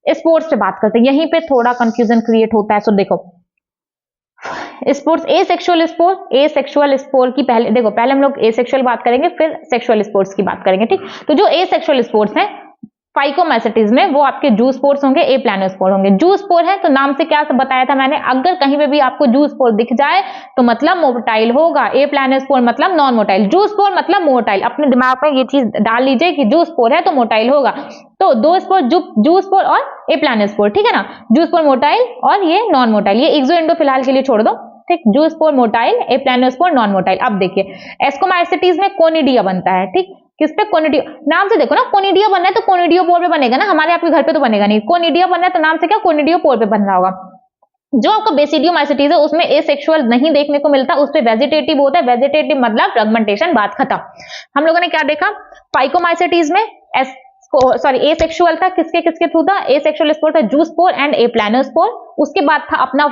स्पोर्स पे बात करते हैं, यहीं पे थोड़ा कंफ्यूजन क्रिएट होता है। सो देखो स्पोर्स, एसेक्सुअल स्पोर की पहले देखो, पहले हम लोग एसेक्सुअल बात करेंगे फिर सेक्सुअल स्पोर्स की बात करेंगे, ठीक। तो जो एसेक्सुअल स्पोर्स हैं फाइकोमाइसिटीज में वो आपके जू स्पोर्स होंगे, ए प्लानोस्पोर होंगे। जू स्पोर है तो नाम से क्या बताया था मैंने, अगर कहीं पे भी आपको जू स्पोर दिख जाए तो मतलब मोटाइल होगा, ए प्लानोस्पोर मतलब नॉन मोटाइल, जू स्पोर मतलब मोटाइल। अपने दिमाग में ये चीज डाल लीजिए कि जू स्पोर है तो मोटाइल होगा। तो दो स्पोर, जू स्पोर और ए प्लानोस्पोर, ठीक है ना। जू स्पोर मोटाइल और ये नॉन मोटाइल। ये एक्सो इंडो फिलहाल के लिए छोड़ दो, ठीक। जू स्पोर मोटाइल, ए प्लानोस्पोर नॉन मोटाइल। अब देखिए एस्कोमाइसिटीज में कोनिडिया बनता है, ठीक। किस पे, कोनिडियो। नाम से देखो ना, कोनिडियो बनना है तो कोनिडियो पोर पे बनेगा ना, हमारे आपके घर पे तो बनेगा नहीं। कोनिडियो बनना है तो नाम से क्या, कोनिडियो पोर पे बन रहा होगा। जो आपका बेसिडियोमाइसिटीज है उसमें एसेक्सुअल नहीं देखने को मिलता, उस पे वेजिटेटिव होता है। वेजिटेटिव मतलब फ्रेगमेंटेशन, बात खत्म। हम लोगों ने क्या देखा, फाइकोमाइसिटीज में एसेक्सुअल था, किसके किसके थ्रू था, एसेक्सुअल स्पोर था जू स्पोर एंड ए प्लानोस्पोर। उसके बाद था अपना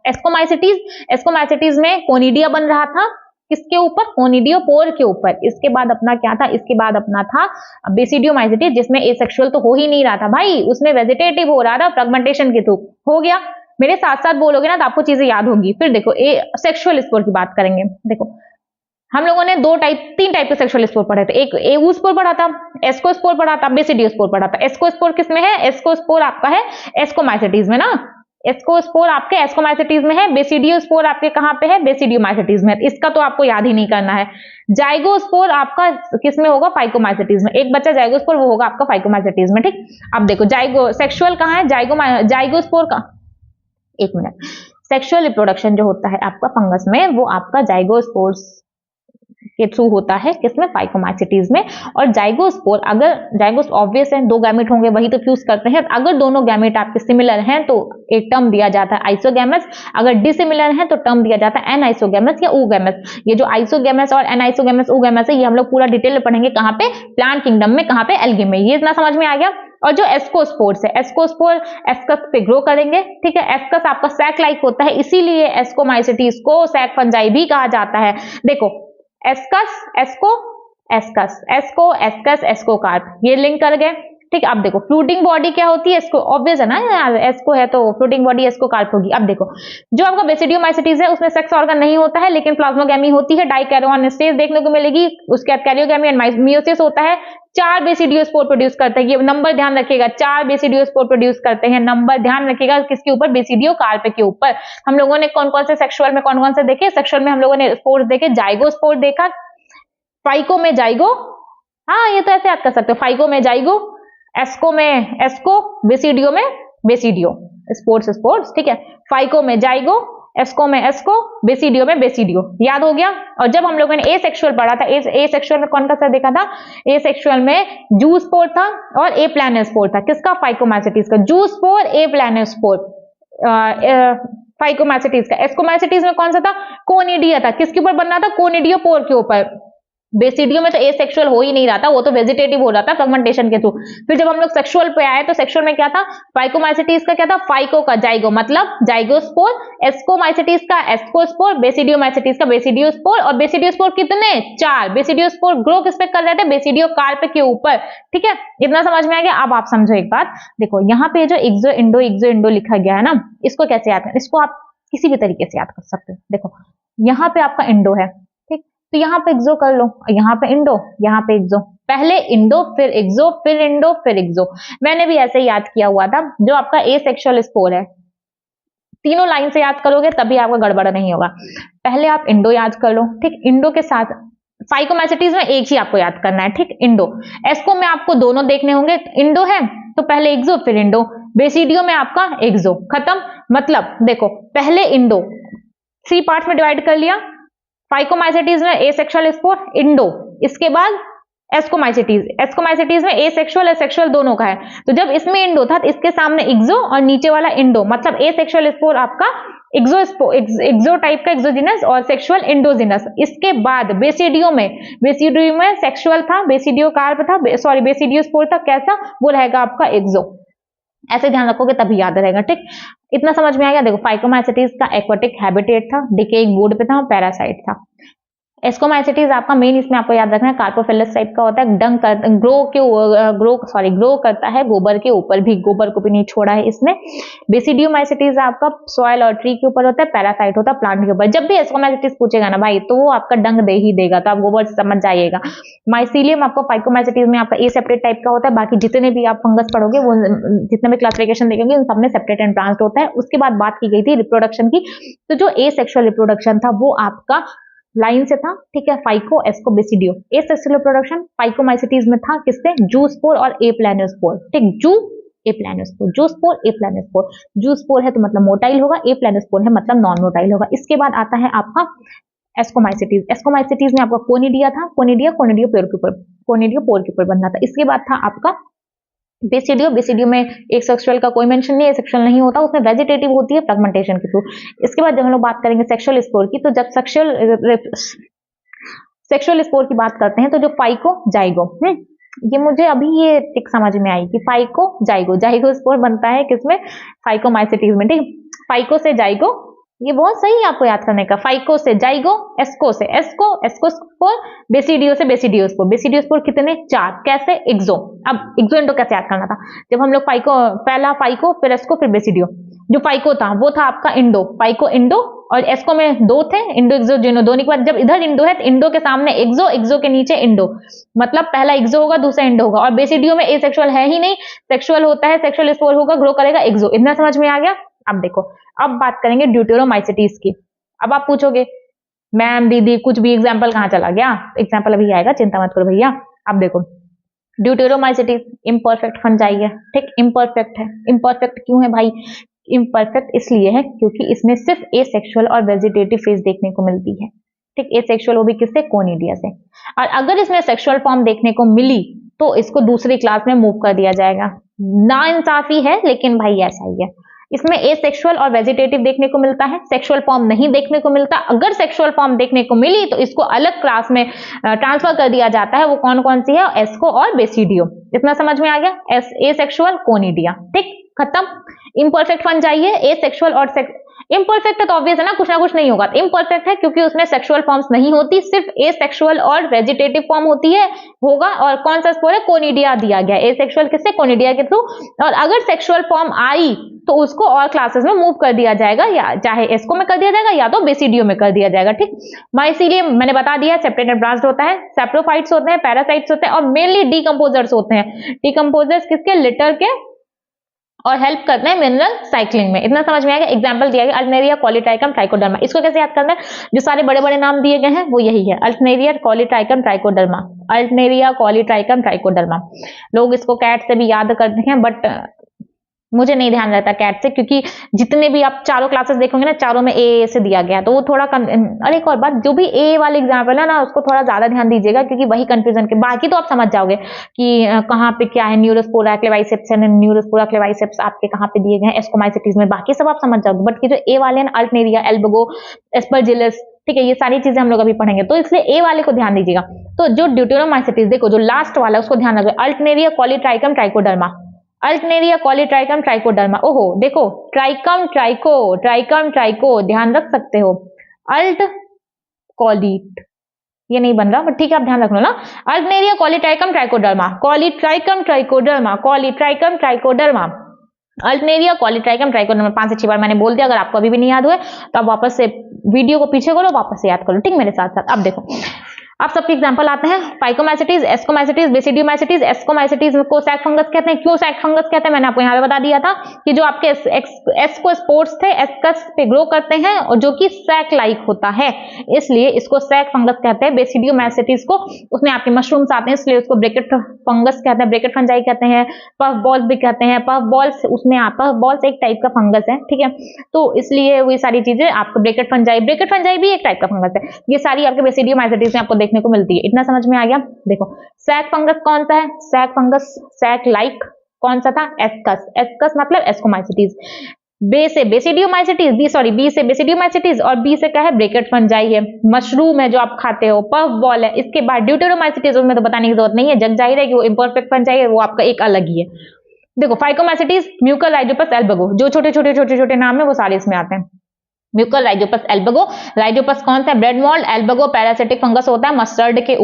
एस्कोमाइसिटीज में कोनिडिया बन रहा था, किसके ऊपर, कोनिडियोपोर के ऊपर। इसके बाद अपना क्या था, इसके बाद अपना था बेसिडियोमाइसिटीज जिसमें एसेक्सुअल तो हो ही नहीं रहा था भाई, उसमें वेजिटेटिव हो रहा था फ्रेगमेंटेशन के थ्रू। हो गया, मेरे साथ साथ बोलोगे ना तो आपको चीजें याद होंगी। फिर देखो सेक्सुअल स्पोर की बात करेंगे। देखो हम लोगों ने तीन टाइप के सेक्सुअल स्पोर पढ़े थे। एक एऊ स्पोर पढ़ा था, एस्कोस्पोर पढ़ा था, बेसिडियोस्पोर पढ़ा था। एस्कोस्पोर किसमें है, एस्कोस्पोर आपका है एस्कोमाइसिटीज में ना, एस्कोस्पोर आपके एस्कोमाइसिटीज में है। बेसिडियोस्पोर आपके कहां पे है, बेसिडियोमाइसिटीज में। इसका तो आपको याद ही नहीं करना है। जाइगोस्पोर आपका किसमें होगा, फाइकोमाइसिटीज में। एक बच्चा जाइगोस्पोर वो होगा आपका फाइकोमाइसिटीज में, ठीक। अब देखो सेक्सुअल कहां है, जाइगोस्पोर का, एक मिनट। सेक्सुअल रिप्रोडक्शन जो होता है आपका फंगस में वो आपका जाइगोस्पोर्स के थ्रू होता है, किसमें, फाइकोमाइसिटीज में। और जाइगोस्पोर, अगर जाइगोस ऑब्वियस है, दो गैमेट होंगे वही तो फ्यूज करते हैं। अगर दोनों गैमेट आपके सिमिलर हैं तो एक टर्म दिया जाता है आइसोगैमस, अगर डिसिमिलर हैं तो टर्म दिया जाता है एनआइसोगैमस या ऊगैमस। ये जो आइसोगैमस और एनआइसोगैमस ऊगैमस है ये हम लोग पूरा डिटेल में पढ़ेंगे, कहां पे, प्लांट किंगडम में, कहां पे, एल्गी में। ये इतना समझ में आ गया। और जो एस्कोस्पोर्स है, एस्कोस्पोर एस्कस पे ग्रो करेंगे, ठीक है। एस्कस आपका सैक लाइक होता है, इसीलिए एस्कोमाइसिटीज को सैक फंजाई भी कहा जाता है। देखो एस्कस, एस्को, एस्कस, एस्को, एस्कस, एस्कोकार्प, ये लिंक कर गए, ठीक। अब देखो फ्रूटिंग बॉडी क्या होती है, एस्को ऑब्वियस है ना यार, एस्को है तो फ्रूटिंग बॉडी एस्कोकार्प होगी। अब देखो जो आपका बेसिडियोमाइसिटीज है उसमें सेक्स ऑर्गन नहीं होता है लेकिन प्लाज्मोगैमी होती है, डाइकैरियोन स्टेज देखने को मिलेगी। उसके बाद कैरियोगैमी एंड मियोसिस होता है। 4 बेसिडियोस्पोर प्रोड्यूस करते हैं, ये नंबर ध्यान रखिएगा, 4 बेसिडियोस्पोर प्रोड्यूस करते हैं। नंबर ध्यान रखिएगा किसके ऊपर, बेसिडियोकार्प के ऊपर। हम लोगों ने कौन कौन से सेक्सुअल में कौन कौन से देखे, सेक्सुअल में हम लोगों ने स्पोर्स देखे, जाइगोस्पोर देखा, फाइको में जाइगो, हाँ ये तो ऐसे याद कर सकते हो, फाइको में जाइगो, एस्को में एस्को, बेसिडियो में बेसिडियो, स्पोर्ट्स, ठीक है। फाइको में जाइगो, एस्को में एस्को, बेसिडियो में बेसिडियो, याद हो गया। और जब हम लोगों ने ए सेक्सुअल पढ़ा था, ए सेक्सुअल में कौन सा देखा था, ए सेक्सुअल में जू स्पोर था और ए प्लानोस्पोर था, किसका, फाइकोमाइसिटीज का। जू स्पोर, ए प्लानोस्पोर, फाइकोमाइसिटीज का। एस्कोमाइसिटीज में कौन सा था, कोनिडिया था, किसके ऊपर बनना था, कोनिडियोपोर के ऊपर। बेसिडियो में तो एसेक्सुअल हो ही नहीं रहा था, वो तो वेजिटेटिव हो रहा था फ्रेगमेंटेशन के थ्रू। फिर जब हम लोग सेक्सुअल पे आए तो सेक्सुअल में क्या था, फाइकोमाइसिटीज का क्या था, फाइको का जाइगो मतलब जाइगोस्पोर, एस्कोमाइसिटीज का एस्कोस्पोर, बेसिडियोमाइसिटीज का बेसिडियोस्पोर। और बेसिडियोस्पोर कितने, 4। बेसिडियोस्पोर ग्रो किस पे कर रहे थे, बेसिडियोकार्प के ऊपर, ठीक है। इतना समझ में आ गया। अब आप समझो एक बात, देखो यहाँ पे जो एक्सो इंडो लिखा गया है ना, इसको कैसे याद करें, इसको आप किसी भी तरीके से याद कर सकते हो। देखो यहाँ पे आपका इंडो है, तो यहाँ पे एक्सो कर लो, यहाँ पे इंडो, यहाँ पे एक्सो, पहले इंडो फिर एक्सो, फिर इंडो फिर एक्सो। मैंने भी ऐसे ही याद किया हुआ था। जो आपका एसेक्सुअल स्पोर है, तीनों लाइन से याद करोगे तभी आपका गड़बड़ नहीं होगा। पहले आप इंडो याद कर लो, ठीक। इंडो के साथ फाइकोमाइसिटीज में एक ही आपको याद करना है, ठीक, इंडो। एस्को में आपको दोनों देखने होंगे, इंडो है तो पहले एक्सो फिर इंडो। बेसिडियो में आपका एक्सो, खत्म। मतलब देखो पहले इंडो, 3 पार्ट्स में डिवाइड कर लिया। फाइकोमाइसिटीज में एसेक्सुअल स्पोर, इंडो, इसके बाद एस्कोमाइसिटीज, एस्कोमाइसिटीज में एसेक्सुअल एसेक्सुअल दोनों का है, तो जब इसमें इंडो था तो इसके सामने एक्सो और नीचे वाला इंडो, मतलब एसेक्सुअल स्पोर आपका एक्सो टाइप का एक्सोजिनस और सेक्सुअल इंडोजिनस। इसके बाद बेसिडियो में सेक्सुअल था, बेसिडियो कार्प था, सॉरी बेसिडियो स्पोर था, कैसा वो रहेगा आपका एक्सो। ऐसे ध्यान रखोगे तभी याद रहेगा, ठीक। इतना समझ में आ गया। देखो फाइकोमाइसिटीज का एक्वाटिक हैबिटेट था, डिकेइंग वुड पे था, पैरासाइट था। एस्कोमाइसिटीज आपका मेन इसमें आपको याद रखना है कार्पोफिलस टाइप का होता है, ग्रो करता है गोबर के ऊपर भी, गोबर को भी नहीं छोड़ा है इसने। बेसिडियोमाइसिटीज आपका सॉइल और ट्री के ऊपर होता है, पैरासाइट होता है प्लांट के ऊपर। जब भी एस्कोमाइसिटीज पूछेगा ना भाई तो वो आपका डंग दे ही देगा, तो आप गोबर से समझ जाइएगा। माइसीलियम आपको फाइकोमाइसिटीज में आपका एसेप्टेट टाइप का होता है, बाकी जितने भी आप फंगस पढ़ोगे वो जितने भी क्लासिफिकेशन देखेंगे उन सब में सेपरेट एंड ब्रांच्ड होता है। उसके बाद बात की गई थी रिप्रोडक्शन की, तो जो एसेक्सुअल रिप्रोडक्शन था वो आपका लाइन से था, ठीक है, phyco asco basidio. Asexual reproduction phycomycetes में था किससे, जूस्पोर और एप्लानोस्पोर, ठीक, एप्लानोस्पोर, जूस्पोर एप्लानोस्पोर। जूस्पोर है तो मतलब मोटाइल होगा, एप्लानोस्पोर है मतलब नॉन मोटाइल होगा। इसके बाद आता है आपका एस्कोमाइसिटीज। एस्कोमाइसिटीज में आपका कोनिडिया था, कोनिडिया पोर के ऊपर बनना था। इसके बाद था आपका बेसिडियो। बेसिडियो में एक सेक्सुअल का कोई मेंशन नहीं है, सेक्सुअल नहीं होता, उसमें वेजिटेटिव होती है फ्रेगमेंटेशन के थ्रू। इसके बाद जब हम लोग बात करेंगे सेक्सुअल स्पोर की, तो जब सेक्सुअल स्पोर की बात करते हैं तो जो फाइको जाइगो, ये मुझे अभी ये टिक समझ में आई कि फाइको जाइगो स्पोर बनता है किसमें, फाइकोमाइसिटीज में, ठीक। फाइको से जाइगो, ये बहुत सही है आपको याद करने का। फाइको से जाइगो, एस्को से एस्को स्पोर, बेसिडियो से बेसिडियो स्पोर। बेसिडियो स्पोर कितने, 4, कैसे, एक्सो। अब एक्सो इंडो कैसे याद करना था, जब हम लोग पहला फाइको फिर एस्को फिर बेसिडियो। जो फाइको था वो था आपका इंडो, फाइको इंडो, और एस्को में 2 थे, इंडो एक्सो जिनो। दोनों के बाद जब इधर इंडो है तो इंडो के सामने एक्सो, एक्सो के नीचे इंडो, मतलब पहला एक्सो होगा दूसरा इंडो होगा। और बेसिडियो में एसेक्सुअल है ही नहीं, सेक्सुअल होता है, सेक्सुअल स्पोर होगा, ग्रो करेगा एक्सो। इतना समझ में आ गया। अब देखो, अब बात करेंगे ड्यूटेरोमाइसिटीज की। अब आप पूछोगे मैम दीदी कुछ भी एग्जाम्पल कहाँ चला गया, एग्जाम्पल अभी आएगा, चिंता मत करो भैया। अब देखो ड्यूटेरोमाइसिटीज इम्परफेक्ट फंजाई है, ठीक, इम्परफेक्ट है। इम्परफेक्ट क्यों है भाई, इम्परफेक्ट इसलिए है क्योंकि इसमें सिर्फ एसेक्सुअल और वेजिटेटिव फेज देखने को मिलती है, ठीक। एसेक्सुअल वो भी किससे, कोनिडिया से। और अगर इसमें सेक्सुअल फॉर्म देखने को मिली तो इसको दूसरी क्लास में मूव कर दिया जाएगा। ना इंसाफी है लेकिन भाई ऐसा ही है। इसमें एसेक्सुअल और वेजिटेटिव देखने को मिलता है, सेक्सुअल फॉर्म नहीं देखने को मिलता। अगर सेक्सुअल फॉर्म देखने को मिली तो इसको अलग क्लास में ट्रांसफर कर दिया जाता है। वो कौन कौन सी है, एस्को और बेसिडियो। इतना समझ में आ गया, एसेक्सुअल कोनिडिया, ठीक, खत्म। इम्परफेक्ट फंजाई है, एसेक्सुअल और इम्परफेक्ट है तो ऑब्वियस है ना कुछ नहीं होगा। इम्परफेक्ट है क्योंकि उसमें सेक्सुअल फॉर्म्स नहीं होती, सिर्फ एसेक्सुअल और वेजिटेटिव फॉर्म होती है, होगा। और कौन सा स्पोर है, कोनिडिया दिया गया, एसेक्सुअल किससे, कोनिडिया के थ्रू। और अगर सेक्सुअल फॉर्म आई तो उसको और क्लासेस में मूव कर दिया जाएगा, या चाहे एस्को में कर दिया जाएगा या तो बेसिडियो में कर दिया जाएगा, ठीक। माइसीलियम मैंने बता दिया सेपरेट एंड ब्रांच्ड होता है, सैप्रोफाइट्स होते हैं, पैरासाइट्स होते हैं और मेनली डीकंपोजर्स होते हैं। डीकंपोजर्स किसके, लिटर के, और हेल्प करते हैं मिनरल साइक्लिंग में। इतना समझ में आएगा। एग्जांपल दिया गया अल्टरनेरिया, कॉलीट्राइकम, ट्राइकोडर्मा। इसको कैसे याद करना है, जो सारे बड़े बड़े नाम दिए गए हैं वो यही है, Alternaria, Colletotrichum, Trichoderma. Alternaria, Colletotrichum, Trichoderma. लोग इसको कैट से भी याद करते हैं, बट मुझे नहीं ध्यान रहता कैट से, क्योंकि जितने भी आप चारों क्लासेस देखोगे ना, चारों में ए से दिया गया, तो वो थोड़ा अरे एक और बात, जो भी ए वाले एग्जाम्पल है ना उसको थोड़ा ज्यादा ध्यान दीजिएगा, क्योंकि वही कंफ्यूजन के, बाकी तो आप समझ जाओगे कि कहाँ पे क्या है। न्यूरोस्पोरा क्लेवाइसेप्स है, न्यूरोस्पोरा क्लेवाइसेप्स आपके कहाँ पे दिए गए हैं एस्कोमाइसिटीज में, बाकी सब आप समझ जाओगे। बट जो ए वाले हैं, अल्टरनेरिया, एल्बगो, एस्परजिलस, ठीक है, ये सारी चीजें हम लोग अभी पढ़ेंगे, तो इसलिए ए वाले को ध्यान दीजिएगा। तो जो ड्यूटेरोमाइसिटीज देखो, जो लास्ट वाला उसको ध्यान रखो, Alternaria, Colletotrichum, Trichoderma. Alternaria, Colletotrichum, Trichoderma. ओहो देखो, ट्राइकम ट्राइको ध्यान रख सकते हो। अल्ट कॉलीट ये नहीं बन रहा, बट ठीक है आप ध्यान रख लो ना। Alternaria, Colletotrichum, Trichoderma, Colletotrichum, Trichoderma, Colletotrichum, Trichoderma, Alternaria, Colletotrichum, Trichoderma. 5 से 6 बार मैंने बोल दिया, अगर आपको अभी भी नहीं याद हुआ तो आप वापस से वीडियो को पीछे करो, वापस से याद करो, ठीक, मेरे साथ साथ। अब देखो, आप सबके एग्जांपल आते हैं, फाइकोमाइसिटीज, एस्कोमाइसिटीज, बेसिडियोमाइसिटीज। एस्कोमाइसिटीज को सैक फंगस कहते हैं। क्यों सैक फंगस कहते हैं, मैंने आपको यहाँ पे बता दिया था कि जो आपके एस्कोस्पोर्स थे, एस्कस पे ग्रो करते हैं और जो कि सैक लाइक होता है, इसलिए इसको सैक फंगस कहते हैं। बेसिडियोमाइसिटीज को, उसमें आपके मशरूम्स आते हैं, इसलिए उसको ब्रैकेट फंगस कहते हैं, ब्रैकेट फंजाई कहते हैं, पफ बॉल्स भी कहते हैं। पफ बॉल्स, उसमें पफ बॉल्स एक टाइप का फंगस है, ठीक है, तो इसलिए वो सारी चीजें आपको ब्रैकेट फंजाई भी एक टाइप का फंगस है। ये सारी आपके बेसिडियोमाइसिटीज में आपको देखने को मिलती है। इतना समझ में आ गया। देखो सैक फंगस कौन सा है, सैक फंगस सैक लाइक कौन सा था, एस्कस, एस्कस मतलब एस्कोमाइसिटीज। बी से बेसिडियोमाइसिटीज, बी से बेसिडियोमाइसिटीज और बी से क्या है, ब्रैकेट फंजाई है, मशरूम है जो आप खाते हो, पफ बॉल है। इसके बाद ड्यूटेरोमाइसिटीज उसमें तो बताने की जरूरत नहीं है, जग जाहिर है कि वो इम्परफेक्ट फंजाई है, वो आपका एक अलग ही है। देखो फाइकोमाइसिटीज, म्यूकर राइजोपस एल्बगो, जो छोटे छोटे नाम है वो सारे इसमें आते हैं। म्यूकर राइजोपस एल्बगो, राइजोपस कौन सा है, ब्रेड मोल्ड, एल्बगो पैरासिटिक फंगस होता है मस्टर्ड के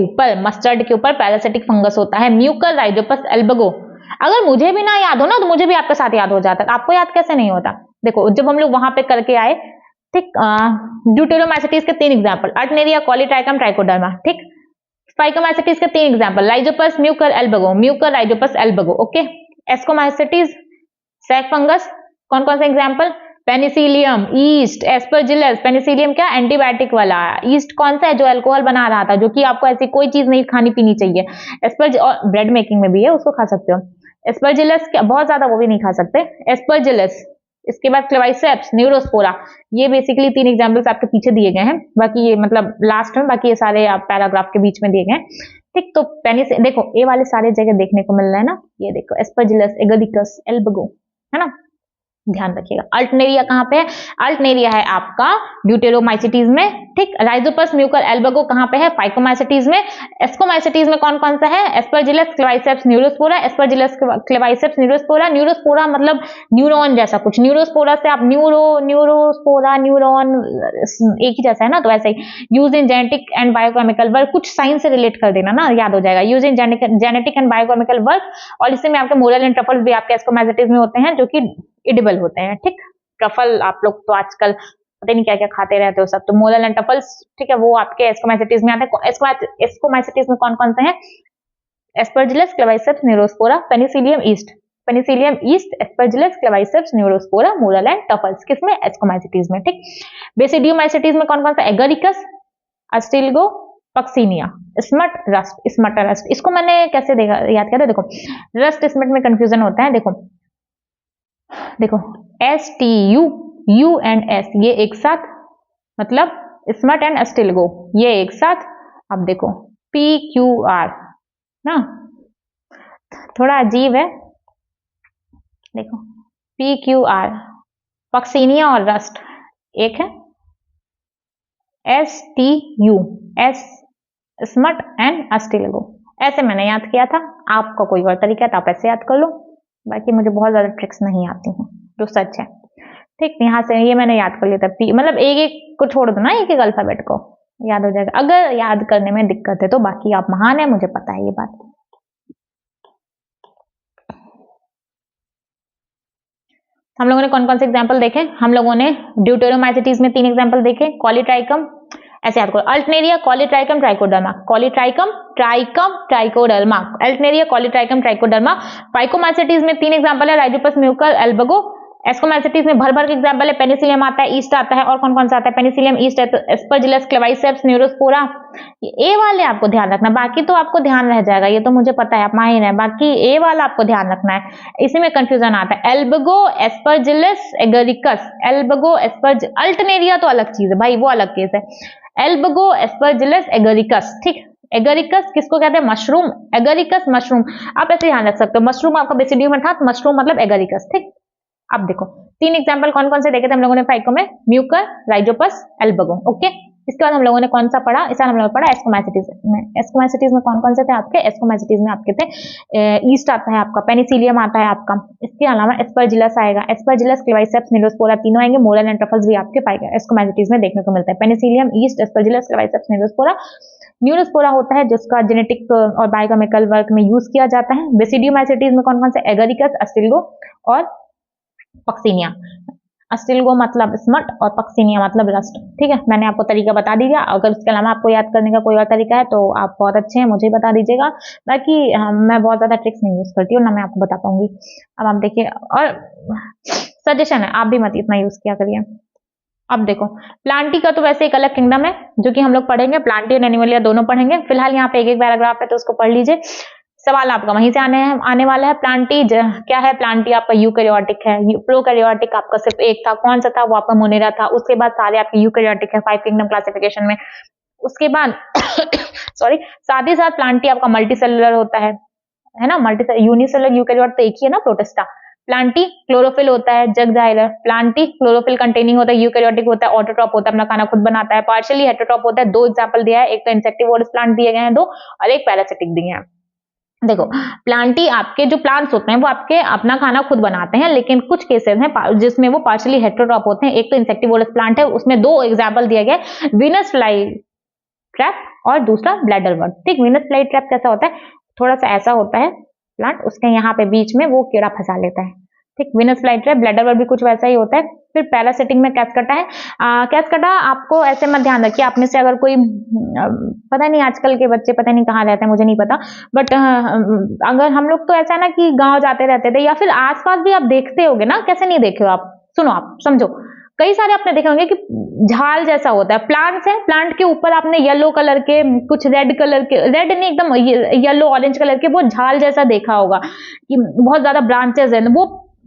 ऊपर पैरासिटिक फंगस होता है, म्यूकर राइजोपस एल्बगो। अगर मुझे भी ना याद हो ना तो मुझे भी आपके साथ याद हो जाता है, आपको याद कैसे नहीं होता। देखो जब हम लोग वहां पे करके आए, ठीक, ड्यूटेरोमाइसिटीज के 3 एग्जांपल, अर्टनेरिया, कॉलीट्राइकम, ट्राइकोडर्मा, ठीक। फाइकोमाइसिटीज के 3 example, Rhizopus, Mucor, Albugo, Mucor, Rhizopus, Albugo, okay. Ascomycetes, sac fungus, कौन कौन से example, Penicillium, yeast, Aspergillus. Penicillium क्या, एंटीबायोटिक वाला। ईस्ट कौन सा है, जो अल्कोहल बना रहा था, जो कि आपको ऐसी कोई चीज नहीं खानी पीनी चाहिए। और ब्रेड मेकिंग में भी है, उसको खा सकते हो। एस्परजिलस क्या, बहुत ज्यादा वो भी नहीं खा सकते, एस्परजिलस। इसके बाद क्लेवाइसेप्स, न्यूरोस्पोरा। ये बेसिकली 3 एग्जांपल्स आपके पीछे दिए गए हैं, बाकी ये मतलब लास्ट में, बाकी ये सारे आप पैराग्राफ के बीच में दिए गए। ठीक, तो पेनिस देखो ए वाले सारे जगह देखने को मिल रहा है ना, ये देखो एस्परजिलस, एगरिकस, एल्बगो, है ना, ध्यान रखिएगा। अल्टनेरिया कहां पे है, अल्टनेरिया है आपका ड्यूटेरोमाइसिटीज में, ठीक। राइजोपस, म्यूकर, एल्बगो कहां पे है, फाइकोमाइसिटीज में। एस्कोमाइसिटीज में कौन कौन सा है, Aspergillus, Claviceps, Neurospora. Aspergillus, Claviceps, Neurospora. Neurospora मतलब न्यूरॉन जैसा कुछ, न्यूरोस्पोरा से आप न्यूरोस्पोरा, न्यूरॉन एक ही जैसा है ना, तो ऐसे ही। Use in genetic and biochemical work, कुछ साइंस से रिलेट कर देना ना, याद हो जाएगा। Use in genetic and biochemical work, और इससे में आपके मोरल एंड ट्रफल्स भी आपके एस्कोमाइसिटीज में होते हैं, जो कि एडिबल होते हैं, ठीक। ट्रफल आप लोग तो आजकल पता नहीं क्या क्या खाते रहते हो सब, तो मोरल एंड ट्रफल्स, ठीक है, वो आपके एस्कोमाइसिटीज में आते हैं। एस्कोमाइसिटीज में कौन कौन से हैं, Aspergillus, Claviceps, Neurospora, Penicillium yeast, Aspergillus, Claviceps, Neurospora, morel and truffles, किसमें, एस्कोमाइसिटीज में, ठीक। बेसिडियोमाइसिटीज में कौन कौन सा, Agaricus, Ustilago, Puccinia, smut, rust, smut, rust. इसको मैंने कैसे देखा, याद किया था, देखो रस्ट स्मट में कंफ्यूजन होता है। देखो STU, U एंड S ये एक साथ, मतलब स्मट एंड अस्टिल्गो ये एक साथ। अब देखो PQR ना, थोड़ा अजीब है, देखो PQR, पक्सिनिया और रस्ट एक है। STU, S स्मट एंड अस्टिल्गो, ऐसे मैंने याद किया था। आपका कोई और तरीका है तो आप ऐसे याद कर लो, बाकी मुझे बहुत ज्यादा ट्रिक्स नहीं आती हैं, जो सच है, ठीक। यहाँ से ये मैंने याद कर लिया था, मतलब एक एक को छोड़ दो ना, एक एक अल्फाबेट को याद हो जाएगा। अगर याद करने में दिक्कत है तो बाकी आप महान है, मुझे पता है ये बात। हम लोगों ने कौन कौन से एग्जाम्पल देखे, हम लोगों ने ड्यूटेरोमाइसिटीज में 3 एग्जाम्पल देखे, कॉलीट्राइकम, ऐसे याद करो, अल्टनेरिया, कॉलीट्राइकम, ट्राइकोडर्मा, कॉलीट्राइकम, ट्राइकम, ट्राइकोडर्मा, अल्टनेरिया, कॉलीट्राइकम, ट्राइकोडर्मा। फाइकोमाइसिटीज में 3 एग्जांपल है, राइजोपस, म्यूकर, एल्बगो। एस्कोमाइसिटीज में भर भर के एग्जांपल है, पेनिसिलियम आता है, ईस्ट आता है, और कौन कौन सा आता है, Penicillium, yeast, Aspergillus, Claviceps, Neurospora. ए वाले आपको ध्यान रखना, बाकी तो आपको ध्यान रह जाएगा, ये तो मुझे पता है, आप माहिर है, बाकी ए वाला आपको ध्यान रखना है, इसी में कंफ्यूजन आता है। एल्बगो, एस्परजिलस, एगरिकस, एल्बगो, अल्टनेरिया तो अलग चीज है भाई, वो अलग केस है। एल्बगो, एस्परजिलस, एगरिकस, ठीक। एगरिकस किसको कहते हैं, मशरूम, एगरिकस मशरूम, आप ऐसे ध्यान रख सकते हो, मशरूम आपका बेसिडियम में था, मशरूम मतलब एगरिकस, ठीक। अब देखो 3 एग्जांपल कौन कौन से देखे थे हम लोगों ने फाइको में, म्यूकर, राइजोपस, एल्बगो, ओके। इसके बाद हम लोगों ने कौन सा पढ़ा, इस हम लोगों ने पढ़ा एस्कोमाइसिटीज में। एस्कोमाइसिटीज में कौन कौन से थे आपके, एस्कोमाइसिटीज में आपके थे ईस्ट आता है आपका, पेनिसिलियम आता है आपका, इसके अलावा एस्परजिलस आएगा, एस्परजिलस, क्लेवाइसेप्स, न्यूरोस्पोरा, तीनों आएंगे, मोरल एंड ट्रफल्स भी आपके पाएगा एस्कोमाइसिटीज में देखने को मिलता है। Penicillium, yeast, Aspergillus, Claviceps, Neurospora. Neurospora होता है जिसका जेनेटिक और बायोकेमिकल वर्क में यूज किया जाता है। बेसिडियोमाइसिटीज में कौन कौन से, एगरिकस, अस्टिल्गो और पक्सिनिया। अस्टिल्गो मतलब स्मट और पक्सिनिया मतलब रस्ट, ठीक है। मैंने आपको तरीका बता दिया, अगर उसके अलावा आपको याद करने का कोई और तरीका है तो आप बहुत अच्छे हैं, मुझे बता दीजिएगा, बाकी मैं बहुत ज्यादा ट्रिक्स नहीं यूज करती हूँ, ना मैं आपको बता पाऊंगी। अब आप देखिए, और सजेशन है, आप भी मत इतना यूज किया करिए। अब देखो प्लांटी का तो वैसे एक अलग किंगडम है जो कि हम लोग पढ़ेंगे, प्लांटी और एनिमलिया दोनों पढ़ेंगे। फिलहाल यहाँ पे एक एक पैराग्राफ है तो उसको पढ़ लीजिए, सवाल आपका वहीं से आने वाला है। प्लांटी क्या है, प्लांटी आपका यूकैरियोटिक है, प्रोकैरियोटिक आपका सिर्फ एक था, कौन सा था, वो आपका मोनेरा था। उसके बाद सारे आपके यूकैरियोटिक है 5 किंगडम क्लासिफिकेशन में। उसके बाद सॉरी, साथ ही साथ प्लांटी आपका मल्टी सेलुलर होता है ना, मल्टी यूनिसेलुलर यूकेरियोट तो एक ही है ना, प्रोटिस्टा। प्लांटी क्लोरोफिल होता है, जग जाहिर है। प्लांटी क्लोरोफिल कंटेनिंग होता है, यूकेरियोटिक होता है, ऑटोट्रॉप होता है, अपना खाना खुद बनाता है। पार्शियली हेटेरोट्रॉप होता है, 2 एग्जांपल दिया है, एक तो इंसेक्टिवोरस प्लांट दिए गए हैं 2, और एक पैरासिटिक दिए हैं। देखो, प्लांटी आपके जो प्लांट्स होते हैं वो आपके अपना खाना खुद बनाते हैं, लेकिन कुछ केसेस हैं जिसमें वो पार्शियली हेटेरोट्रॉप होते हैं। एक तो इंसेक्टिवोरस प्लांट है, उसमें 2 एग्जांपल दिए गए, वीनस फ्लाई ट्रैप और दूसरा ब्लैडर वर्म। ठीक, वीनस फ्लाई ट्रैप कैसा होता है, थोड़ा सा ऐसा होता है प्लांट, उसके यहाँ पे बीच में वो कीड़ा फंसा लेता है। ठीक, Venus fly trap. Bladder worm भी कुछ वैसा ही होता है। फिर पैरासिटिक में कैस्कटा है। कैस्कटा आपको ऐसे मत ध्यान रखिए, आप में से अगर कोई पता नहीं आजकल के बच्चे पता नहीं कहाँ रहते हैं, मुझे नहीं पता, बट अगर हम लोग तो ऐसा है ना कि गांव जाते रहते थे, या फिर आसपास भी आप देखते होगे ना, कैसे नहीं देखे हो आप, सुनो आप समझो, कई सारे आपने देखे होंगे कि झाल जैसा होता है, प्लांट्स है, प्लांट के ऊपर आपने येलो कलर के, कुछ रेड कलर के, रेड नहीं एकदम येलो ऑरेंज कलर के, वो झाल जैसा देखा होगा कि बहुत ज्यादा ब्रांचेस है,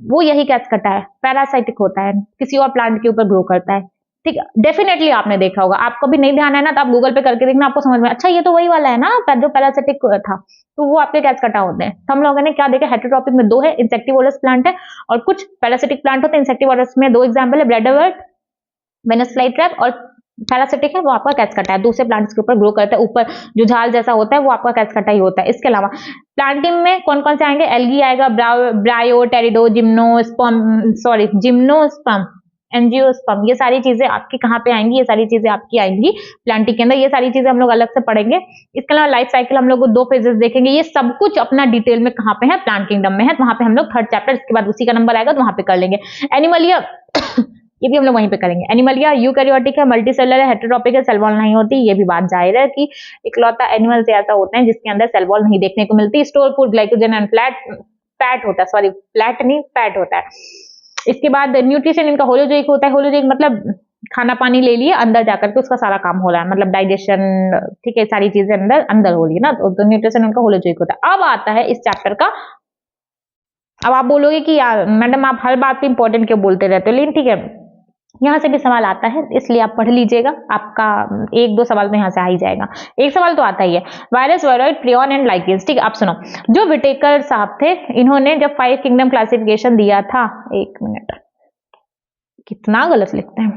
वो यही कैस्कटा है, पैरासाइटिक होता है, किसी और प्लांट के ऊपर ग्रो करता है। ठीक है, डेफिनेटली आपने देखा होगा, आपको भी नहीं ध्यान है ना तो आप गूगल पे करके देखना, आपको समझ में, अच्छा ये तो वही वाला है ना जो पैरासिटिक था, तो वो आपके कैस्कटा होते हैं। हम लोगों ने क्या देखा, हेटेरोट्रॉपिक में 2 है, इंसेक्टिवोरस प्लांट है, और कुछ पैरासिटिक प्लांट होते हैं। इंसेक्टिवोरस में 2 एग्जांपल है, ब्लैडरवर्ट, वीनस फ्लाई ट्रैप, और पैरासिटिक है वो आपका कैस्कटा है, दूसरे प्लांट्स के ऊपर ग्रो करता है, ऊपर जो झाल जैसा होता है वो आपका कैस्कटा ही होता है। इसके अलावा प्लांटिंग में कौन कौन से आएंगे, एल्गी आएगा, ब्रायो, टेरिडो, जिम्नोस्पर्म, एंजियोस्पर्म, ये सारी चीजें आपकी कहाँ पे आएंगी, ये सारी चीजें आपकी आएंगी प्लांटिंग के अंदर, ये सारी चीजें हम लोग अलग से पढ़ेंगे। इसके अलावा लाइफ साइकिल हम लोग 2 फेजेस देखेंगे, ये सब कुछ अपना डिटेल में कहाँ पे है, प्लांट किंगडम में है, वहां पे हम लोग 3rd चैप्टर, इसके बाद उसी का नंबर आएगा तो वहां पे कर लेंगे। एनिमलिया ये भी हम लोग वहीं पे करेंगे। एनिमलिया यूकैरियोटिक है, मल्टीसेलुलर है, हेटेरोट्रॉपिक है, सेल वॉल नहीं होती, ये भी बात जाहिर है कि इकलौता एनिमल्स ऐसा होते हैं जिसके अंदर सेल वॉल नहीं देखने को मिलती। Store food, glycogen and fat होता है, सॉरी फ्लैट नहीं फैट होता है। इसके बाद न्यूट्रिशन इनका होलोजोइक होता है, होलोजोइक मतलब खाना पानी ले लिए अंदर जाकर के उसका सारा काम हो रहा है, मतलब डाइजेशन, ठीक है, सारी चीजें अंदर हो रही है ना, तो न्यूट्रिशन इनका होलोजोइक होता है। अब आता है इस चैप्टर का, अब आप बोलोगे कि यार मैडम आप हर बात पे इंपॉर्टेंट क्यों बोलते रहते हो, लेकिन ठीक है, यहाँ से भी सवाल आता है, इसलिए आप पढ़ लीजिएगा, आपका 1-2 सवाल तो यहाँ से आ ही जाएगा। एक सवाल तो आता ही है, virus, viroid, prion and lichens. ठीक है, आप सुनो, जो विटेकर साहब थे, इन्होंने जब 5 किंगडम क्लासिफिकेशन दिया था, 1 मिनट, कितना गलत लिखते हैं,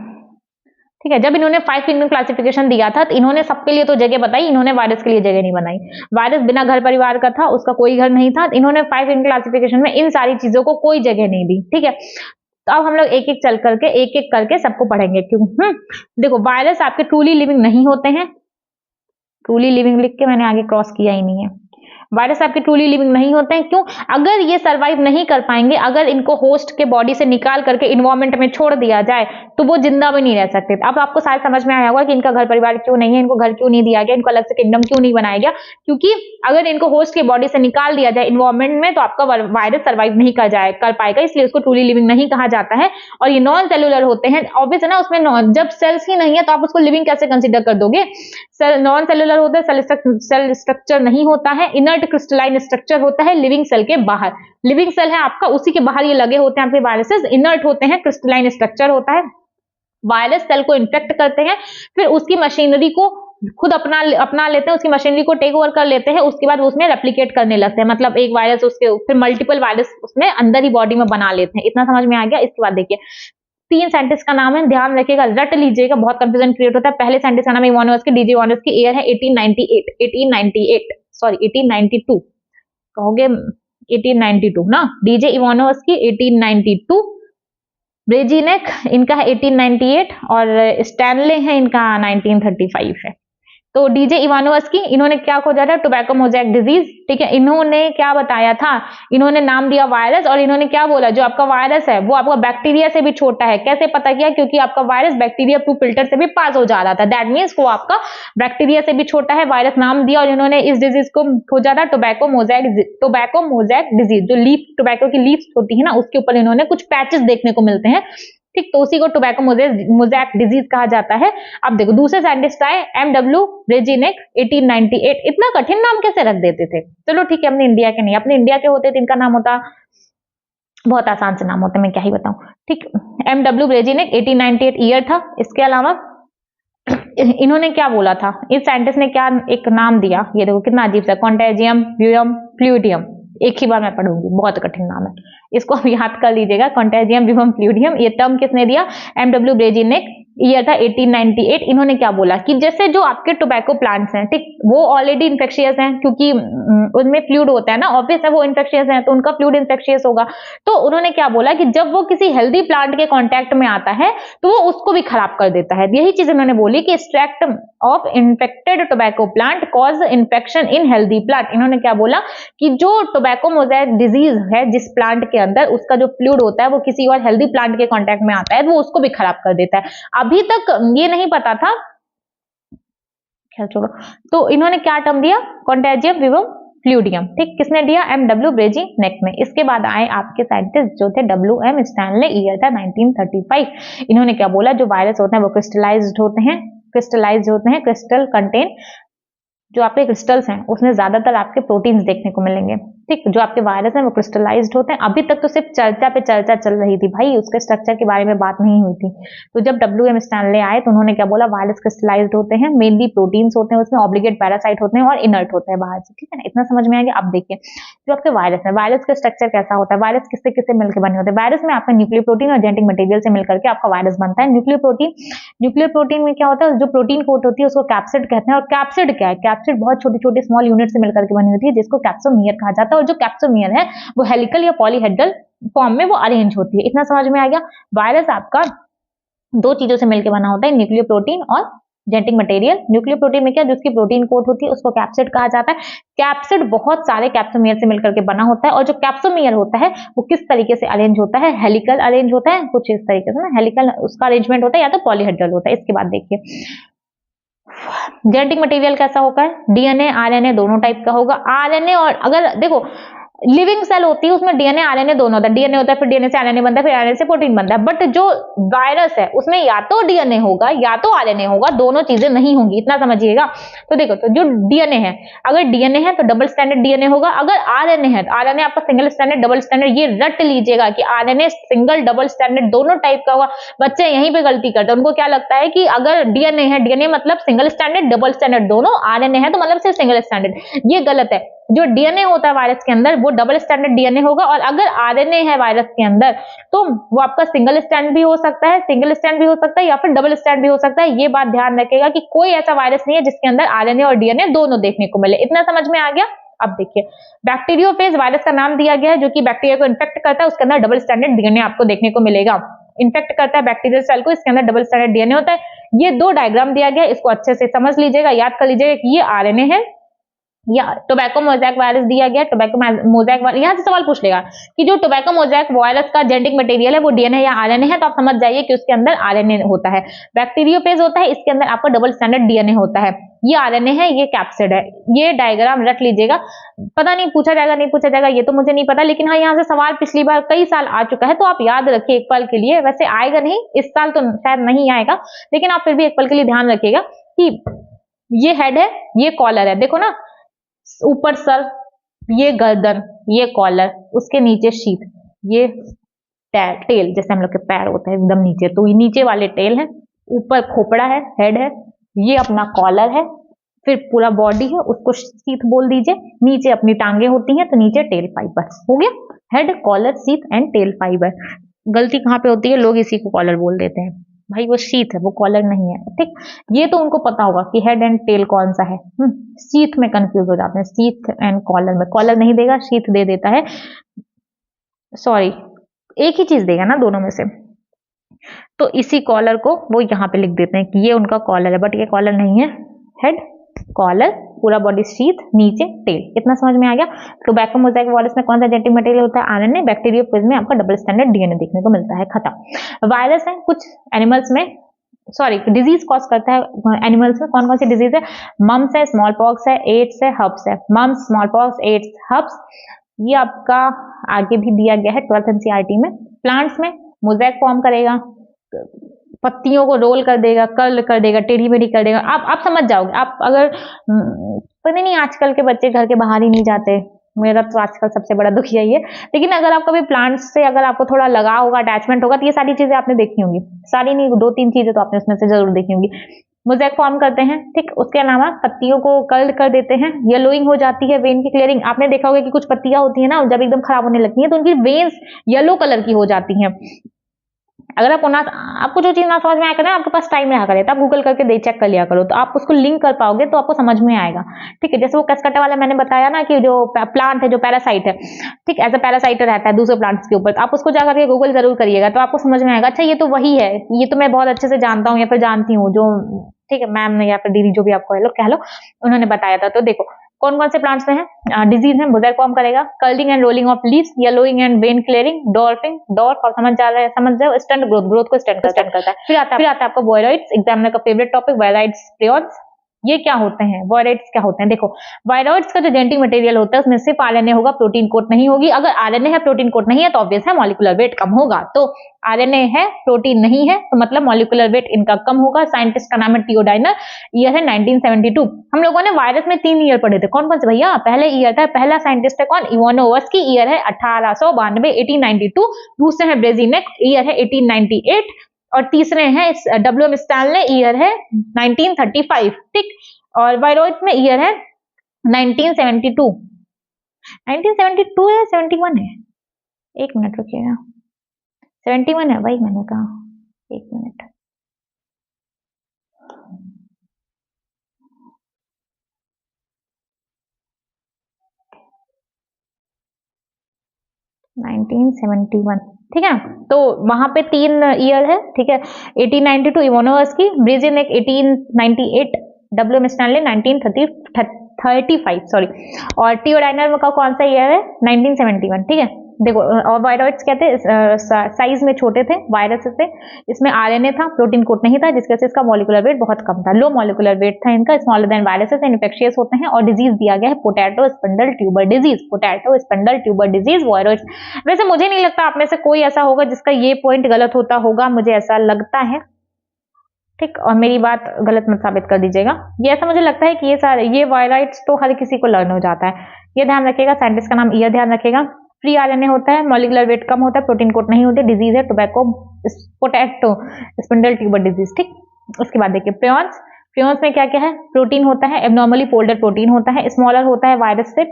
ठीक है, जब इन्होंने 5 किंगडम क्लासिफिकेशन दिया था तो इन्होंने सबके लिए तो जगह बताई, इन्होंने वायरस के लिए जगह नहीं बनाई। वायरस बिना घर परिवार का था, उसका कोई घर नहीं था, इन्होंने 5 किंगडम क्लासिफिकेशन में इन सारी चीजों को कोई जगह नहीं दी। ठीक है, तो अब हम लोग एक एक करके सबको पढ़ेंगे। क्यों? देखो, वायरस आपके ट्रूली लिविंग नहीं होते हैं, ट्रूली लिविंग लिख के मैंने आगे क्रॉस किया ही नहीं है, वायरस आपके ट्रूली लिविंग नहीं होते हैं। क्यों? अगर ये सरवाइव नहीं कर पाएंगे, अगर इनको होस्ट के बॉडी से निकाल करके इन्वायरमेंट में छोड़ दिया जाए तो वो जिंदा भी नहीं रह सकते। अब आपको शायद समझ में आया होगा कि इनका घर परिवार क्यों नहीं है, इनको घर क्यों नहीं दिया गया, इनको अलग से किंगडम क्यों नहीं बनाया गया, क्योंकि अगर इनको होस्ट के बॉडी से निकाल दिया जाए इन्वायरमेंट में तो आपका वायरस सर्वाइव नहीं कर पाएगा, इसलिए उसको ट्रूली लिविंग नहीं कहा जाता है। और ये नॉन सेलुलर होते हैं, ऑब्वियस है ना, उसमें जब सेल्स ही नहीं है तो आप उसको लिविंग कैसे कंसिडर कर दोगे। नॉन सेलुलर होते हैं, सेल स्ट्रक्चर नहीं होता है, इनर्ट क्रिस्टलाइन स्ट्रक्चर होता है लिविंग सेल के बाहर। लिविंग सेल है आपका, उसी के बाहर ये लगे होते हैं आपके वायरसेस, इनर्ट होते हैं, क्रिस्टलाइन स्ट्रक्चर होता है। वायरस सेल को इन्फेक्ट करते हैं, फिर उसकी मशीनरी को खुद अपना लेते हैं, उसकी मशीनरी को टेक ओवर कर लेते हैं, उसके बाद उसमें रेप्लिकेट करने लगते हैं, मतलब एक वायरस उसके फिर मल्टीपल वायरस उसमें अंदर ही बॉडी में बना लेते हैं। इतना समझ में आ गया? इसके बाद देखिए 3 साइंटिस्ट का नाम है, ध्यान रखिएगा, रट लीजिएगा, बहुत कंफ्यूजन क्रिएट होता है। पहले साइंटिस्ट का नाम है इवानोव्स्की, डीजे इवानोव्स्की, ईयर है 1892, कहोगे 1892 ना, डीजे इवानोव्स्की 1892, ब्रेजिनेक इनका है 1898 और स्टैनले है इनका 1935 है। तो डीजे इवानोव्स्की, इन्होंने क्या खोजा था? Tobacco mosaic disease. ठीक है, इन्होंने क्या बताया था? इन्होंने नाम दिया वायरस, और इन्होंने क्या बोला, जो आपका वायरस है वो आपका बैक्टीरिया से भी छोटा है। कैसे पता किया? क्योंकि आपका वायरस बैक्टीरिया थ्रू फिल्टर से भी पास हो जा रहा था, दैट मीन्स वो आपका बैक्टीरिया से भी छोटा है, वायरस नाम दिया। और इन्होंने इस डिजीज को खोजा था टोबैको मोज़ेक डिजीज, जो लीफ, टोबैको की लीव्स होती है ना, उसके ऊपर इन्होंने कुछ पैचेस देखने को मिलते हैं। ठीक, तो उसी को टोबैको मोज़ेक डिजीज कहा जाता है। अब देखो दूसरे साइंटिस्ट आए, एमडब्ल्यू ब्रेजिनेक 1898। इतना कठिन नाम कैसे रख देते थे? चलो ठीक है, अपने इंडिया के नहीं, अपने इंडिया के होते तो इनका नाम होता, बहुत आसान से नाम होते, मैं क्या ही बताऊं। ठीक, एमडब्ल्यू ब्रेजिनेक 1898 ईयर था। इसके अलावा इन्होंने क्या बोला था, इस साइंटिस्ट ने क्या एक नाम दिया, ये देखो कितना अजीब सा, कॉन्टेजियम व्यूयम फ्लूइडियम। एक ही बार मैं पढ़ूंगी, बहुत कठिन नाम है, इसको आप याद कर लीजिएगा। कॉन्टेजियम व्यूयम फ्लूइडियम, ये टर्म किसने दिया, एमडब्ल्यू ब्रेजी ने। ईयर था 1898। इन्होंने क्या बोला कि जैसे जो आपके टोबैको प्लांट्स हैं, ठीक, वो ऑलरेडी इन्फेक्शियस हैं, क्योंकि उनमें फ्लूइड होता है ना, ऑब्वियस है वो इन्फेक्शियस है, तो उनका फ्लूइड इन्फेक्शियस होगा। तो उन्होंने क्या बोला कि जब वो किसी हेल्दी प्लांट के कांटेक्ट में आता है तो वो उसको भी खराब कर देता है। यही चीज उन्होंने बोली कि extract of infected tobacco plant cause infection in healthy plant. इन्होंने क्या बोला कि जो टोबैको मोज़ेक डिजीज है जिस प्लांट के अंदर, उसका जो फ्लूइड होता है वो किसी और हेल्दी प्लांट के कांटेक्ट में आता है, वो उसको भी खराब कर देता है। अभी तक ये नहीं पता था, खैर छोड़ो। तो इन्होंने क्या टर्म दिया, कॉन्टेजियम विवम फ्लूइडियम, ठीक, किसने दिया, एमडब्ल्यू ब्रेजी नेक ने। इसके बाद आए आपके साइंटिस्ट जो थे डब्ल्यू.एम. स्टैनले, ईयर था 1935। इन्होंने क्या बोला, जो वायरस होते हैं वो क्रिस्टलाइज्ड होते हैं, क्रिस्टल कंटेन, जो आपके क्रिस्टल्स हैं उसमें ज्यादातर आपके प्रोटीन्स देखने को मिलेंगे, ठीक। जो आपके वायरस हैं वो क्रिस्टलाइज्ड होते हैं। अभी तक तो सिर्फ चर्चा पे चर्चा चल रही थी भाई, उसके स्ट्रक्चर के बारे में बात नहीं हुई थी। तो जब डब्ल्यू.एम. स्टैनले आए तो उन्होंने क्या बोला, वायरस क्रिस्टलाइज्ड होते हैं, मेनली प्रोटीन्स होते हैं उसमें, ऑब्लिगेट पैरासाइट होते हैं और इनर्ट होते हैं बाहर से, ठीक है ना, इतना समझ में आ गया। अब देखिए जो आपके वायरस है, वायरस का स्ट्रक्चर कैसा होता है, वायरस किससे किससे मिलकर बने होते हैं। वायरस में आपका न्यूक्लियर प्रोटीन और जेनेटिक मटेरियल से मिलकर के आपका वायरस बनता है। न्यूक्लियर प्रोटीन में क्या होता है, जो प्रोटीन कोट होती है उसको कैप्सिड कहते हैं। और कैप्सिड क्या है, कैप्सिड बहुत छोटी छोटी स्मॉल यूनिट से मिलकर के बनी होती है, जिसको कैप्सोमियर कहा जाता है। और जो कैप्सोमियर है वो हेलिकल या पॉलीहेड्रल फॉर्म में वो अरेंज होती है। इतना समझ में आ गया। वायरस आपका दो चीजों से मिलकर बना होता है, न्यूक्लियर प्रोटीन और जेनेटिक मटेरियल। न्यूक्लियर प्रोटीन में क्या, जिसकी प्रोटीन कोट होती है उसको कैप्सिड कहा जाता है। कैप्सिड बहुत सारे कैप्सोमियर से मिलकर के बना होता है। और जो कैप्सोमियर होता है वो किस तरीके से अरेंज होता है, हेलिकल अरेंज होता है, कुछ इस तरीके से ना, हेलिकल उसका अरेंजमेंट होता है या तो पॉलीहेड्रल होता है। इसके बाद देखिए जेनेटिक मटेरियल कैसा होगा, डीएनए आरएनए दोनों टाइप का होगा। आरएनए, और अगर देखो लिविंग सेल होती है उसमें डीएनए आरएनए दोनों होता है, डीएनए होता है फिर डीएनए से आरएनए बनता है, फिर आरएनए से प्रोटीन बनता है। बट जो वायरस है उसमें या तो डीएनए होगा या तो आरएनए होगा, दोनों चीजें नहीं होंगी, इतना समझिएगा। तो देखो, तो जो डीएनए है, अगर डीएनए है तो डबल स्टैंडर्ड डीएनए होगा। अगर आरएनए है तो आरएनए आपका सिंगल स्टैंडर्ड डबल स्टैंडर्ड, ये रट लीजिएगा कि आरएनए सिंगल डबल स्टैंडर्ड दोनों टाइप का होगा। बच्चे यहीं पे गलती करते हैं, उनको क्या लगता है कि अगर डीएनए है, डीएनए मतलब सिंगल स्टैंडर्ड डबल स्टैंडर्ड दोनों, आरएनए है तो मतलब सिर्फ सिंगल स्टैंडर्ड। ये गलत है। जो डीएनए होता है वायरस के अंदर वो डबल स्टैंडर्ड डीएनए होगा। और अगर आरएनए है वायरस के अंदर तो वो आपका सिंगल स्टैंड भी हो सकता है, सिंगल स्टैंड भी हो सकता है या फिर डबल स्टैंड भी हो सकता है। ये बात ध्यान रखिएगा कि कोई ऐसा वायरस नहीं है जिसके अंदर आरएनए और डीएनए दोनों देखने को मिले। इतना समझ में आ गया। अब देखिए बैक्टीरियोफेज वायरस का नाम दिया गया है, जो कि बैक्टीरिया को इन्फेक्ट करता है, उसके अंदर डबल स्टैंडर्ड डीएनए आपको देखने को मिलेगा। इन्फेक्ट करता है बैक्टीरियल सेल को, इसके अंदर डबल स्टैंडर्ड डीएनए होता है। ये दो डायग्राम दिया गया है, इसको अच्छे से समझ लीजिएगा, याद कर लीजिएगा कि ये आरएनए है या टोबैको मोज़ेक वायरस दिया गया। टोबैको मोज़ेक वायरस, यहाँ से सवाल पूछ लेगा कि जो टोबैको मोज़ेक वायरस का जेनेटिक मटेरियल है वो डीएनए या आरएनए है, तो आप समझ जाइए कि उसके अंदर आरएनए होता है। बैक्टीरियोफेज होता है, इसके अंदर आपका डबल स्टैंडर्ड डीएनए होता है। ये आरएनए है, ये कैप्सिड है। ये डायग्राम रख लीजिएगा, पता नहीं पूछा जाएगा नहीं पूछा जाएगा ये तो मुझे नहीं पता, लेकिन हाँ यहाँ से सवाल पिछली बार कई साल आ चुका है, तो आप याद रखिए एक पल के लिए। वैसे आएगा नहीं इस साल तो शायद नहीं आएगा, लेकिन आप फिर भी एक पल के लिए ध्यान रखिएगा कि ये हेड है, ये कॉलर है, देखो ना, ऊपर सर, ये गर्दन, ये कॉलर, उसके नीचे शीट, ये टेल, जैसे हम लोग के पैर होते हैं एकदम नीचे, तो ये नीचे वाले टेल है, ऊपर खोपड़ा है, हेड है, ये अपना कॉलर है, फिर पूरा बॉडी है, उसको शीट बोल दीजिए। नीचे अपनी टांगे होती हैं तो नीचे टेल फाइबर हो गया। Head, collar, sheath and tail fibre. गलती कहाँ पे होती है, लोग इसी को कॉलर बोल देते हैं, भाई वो शीट है, वो कॉलर नहीं है, ठीक। ये तो उनको पता होगा कि हेड एंड टेल कौन सा है। शीट में कंफ्यूज हो जाते हैं, शीट एंड कॉलर में, कॉलर नहीं देगा शीट दे देता है, सॉरी एक ही चीज देगा ना दोनों में से। तो इसी कॉलर को वो यहाँ पे लिख देते हैं कि ये उनका कॉलर है, बट ये कॉलर नहीं है। हेड, कॉलर, पूरा बॉडी शीट, नीचे टेल। इतना समझ में आ गया। टोबैको मोज़ेक वायरस में कौन सा जेनेटिक मटेरियल होता है, आरएनए। बैक्टीरियोफेज में आपका डबल स्टैंडर्ड डीएनए देखने को मिलता है, खत्म। वायरस है कुछ एनिमल्स में, सॉरी डिजीज कॉज करता है एनिमल्स में। कौन कौन सी डिजीज है, मम्स है, स्मॉल पॉक्स है, एड्स है, हब्स है। मम्स, स्मॉल पॉक्स, एड्स, हब्स, ये आपका आगे भी दिया गया है 12th एनसीईआरटी में। प्लांट्स में मोज़ेक फॉर्म करेगा, पत्तियों को रोल कर देगा, कर्ल कर देगा, टेढ़ी मेढ़ी कर देगा। आप समझ जाओगे। आप अगर पता नहीं आजकल के बच्चे घर के बाहर ही नहीं जाते, मेरा तो आजकल सबसे बड़ा दुख यही है। लेकिन अगर आप कभी प्लांट्स से अगर आपको थोड़ा लगाव होगा, अटैचमेंट होगा, तो ये सारी चीजें आपने देखी होंगी। सारी नहीं, 2-3 चीजें तो आपने उसमें से जरूर देखी होंगी। मोज़ेक फॉर्म करते हैं, ठीक। उसके अलावा पत्तियों को कर्ल कर देते हैं, येलोइंग हो जाती है, वेन की क्लियरिंग। आपने देखा होगा कि कुछ पत्तियां होती है ना, जब एकदम खराब होने लगती हैं तो उनकी वेन्स येलो कलर की हो जाती हैं। अगर आपको जो चीज ना समझ में आया करे, आपके पास टाइम रहा करे तो आप गूगल करके चेक कर लिया करो, तो आप उसको लिंक कर पाओगे तो आपको समझ में आएगा, ठीक है। जैसे वो कसकटा वाला मैंने बताया ना कि जो प्लांट है, जो पैरासाइट है, ठीक, एज अ पैरासाइट रहता है दूसरे प्लांट्स के ऊपर, तो आप उसको जाकर के गूगल जरूर करिएगा तो आपको समझ में आएगा, अच्छा ये तो वही है, ये तो मैं बहुत अच्छे से जानता हूँ या फिर जानती हूँ, जो ठीक है मैम ने या फिर दीदी जो भी आपको कह लो उन्होंने बताया था। तो देखो कौन कौन से प्लांट्स में है डिजीज है, मोज़ेक फॉर्म करेगा, curling and rolling of leaves, yellowing and when clearing, dwarfing, dwarf और समझ जाओ स्टंट ग्रोथ को स्टंट करता है। फिर आता है आपका वॉयरॉइड्स, एग्जामिनर का फेवरेट टॉपिक, वॉयरॉइड्स, प्रियोड्स। ये क्या होते हैं, वॉयरॉइड्स क्या होते हैं? देखो वॉयरॉइड्स का जो जेनेटिक मटेरियल होता है उसमें सिर्फ आरएनए होगा, प्रोटीन कोट नहीं होगी। अगर आरएनए है प्रोटीन कोट नहीं है तो ऑब्वियस है मॉलिक्यूलर वेट कम होगा। तो आरएनए है प्रोटीन नहीं है तो मतलब मॉलिक्यूलर वेट इनका कम होगा। साइंटिस्ट का नाम है थियोडाइनर, ईयर है 1972। हम लोगों ने वायरस में 3 ईयर पढ़े थे, कौन कौन से भैया? पहले ईयर था, पहला साइंटिस्ट है कौन? इवानोवस्की, ईयर है 1892 1892। दूसरे है ब्रेजिनेक, ईयर है 1898 और तीसरे हैं डब्ल्यू एम स्टैनले, ईयर है 1935, ठीक। और वायरॉइड्स में ईयर है 1972। 1972 है 71 है? एक मिनट रुकिएगा, 71 है, वही मैंने कहा, एक मिनट। 1971, ठीक है। तो वहां पे 3 ईयर है, ठीक है। 1892 इवानोवस्की, ब्रेजिनेक 1898, डब्ल्यू स्टैनले 1935, सॉरी। और थियोडाइनर का कौन सा ईयर है? 1971, ठीक है। देखो और वायरॉइड्स कहते हैं साइज में छोटे थे, वायरस थे, इसमें आरएनए था, प्रोटीन कोट नहीं था, जिसके से इसका मॉलिक्यूलर वेट बहुत कम था, लो मॉलिक्यूलर वेट था इनका, स्मॉलर देन वायरसेस, इन्फेक्शियस होते हैं। और डिजीज दिया गया है potato spindle tuber disease, potato spindle tuber disease viroids. वैसे मुझे नहीं लगता आप में से कोई ऐसा होगा जिसका ये पॉइंट गलत होता होगा, मुझे ऐसा लगता है, ठीक। और मेरी बात गलत मत साबित कर दीजिएगा। ये ऐसा मुझे लगता है कि ये वायरॉइड्स तो हर किसी को लर्न हो जाता है, ये ध्यान रखिएगा। साइंटिस्ट का नाम ईयर ध्यान रखिएगा। फ्री आरएनए होता है, मॉलिक्यूलर वेट कम होता है, प्रोटीन कोट नहीं होते, डिजीज है tobacco potato spindle tuber disease, ठीक। उसके बाद देखिए प्रियॉन्स, प्रियॉन्स में क्या क्या है? प्रोटीन होता है, एबनॉर्मली फोल्डेड प्रोटीन होता है, स्मॉलर होता है वायरस से,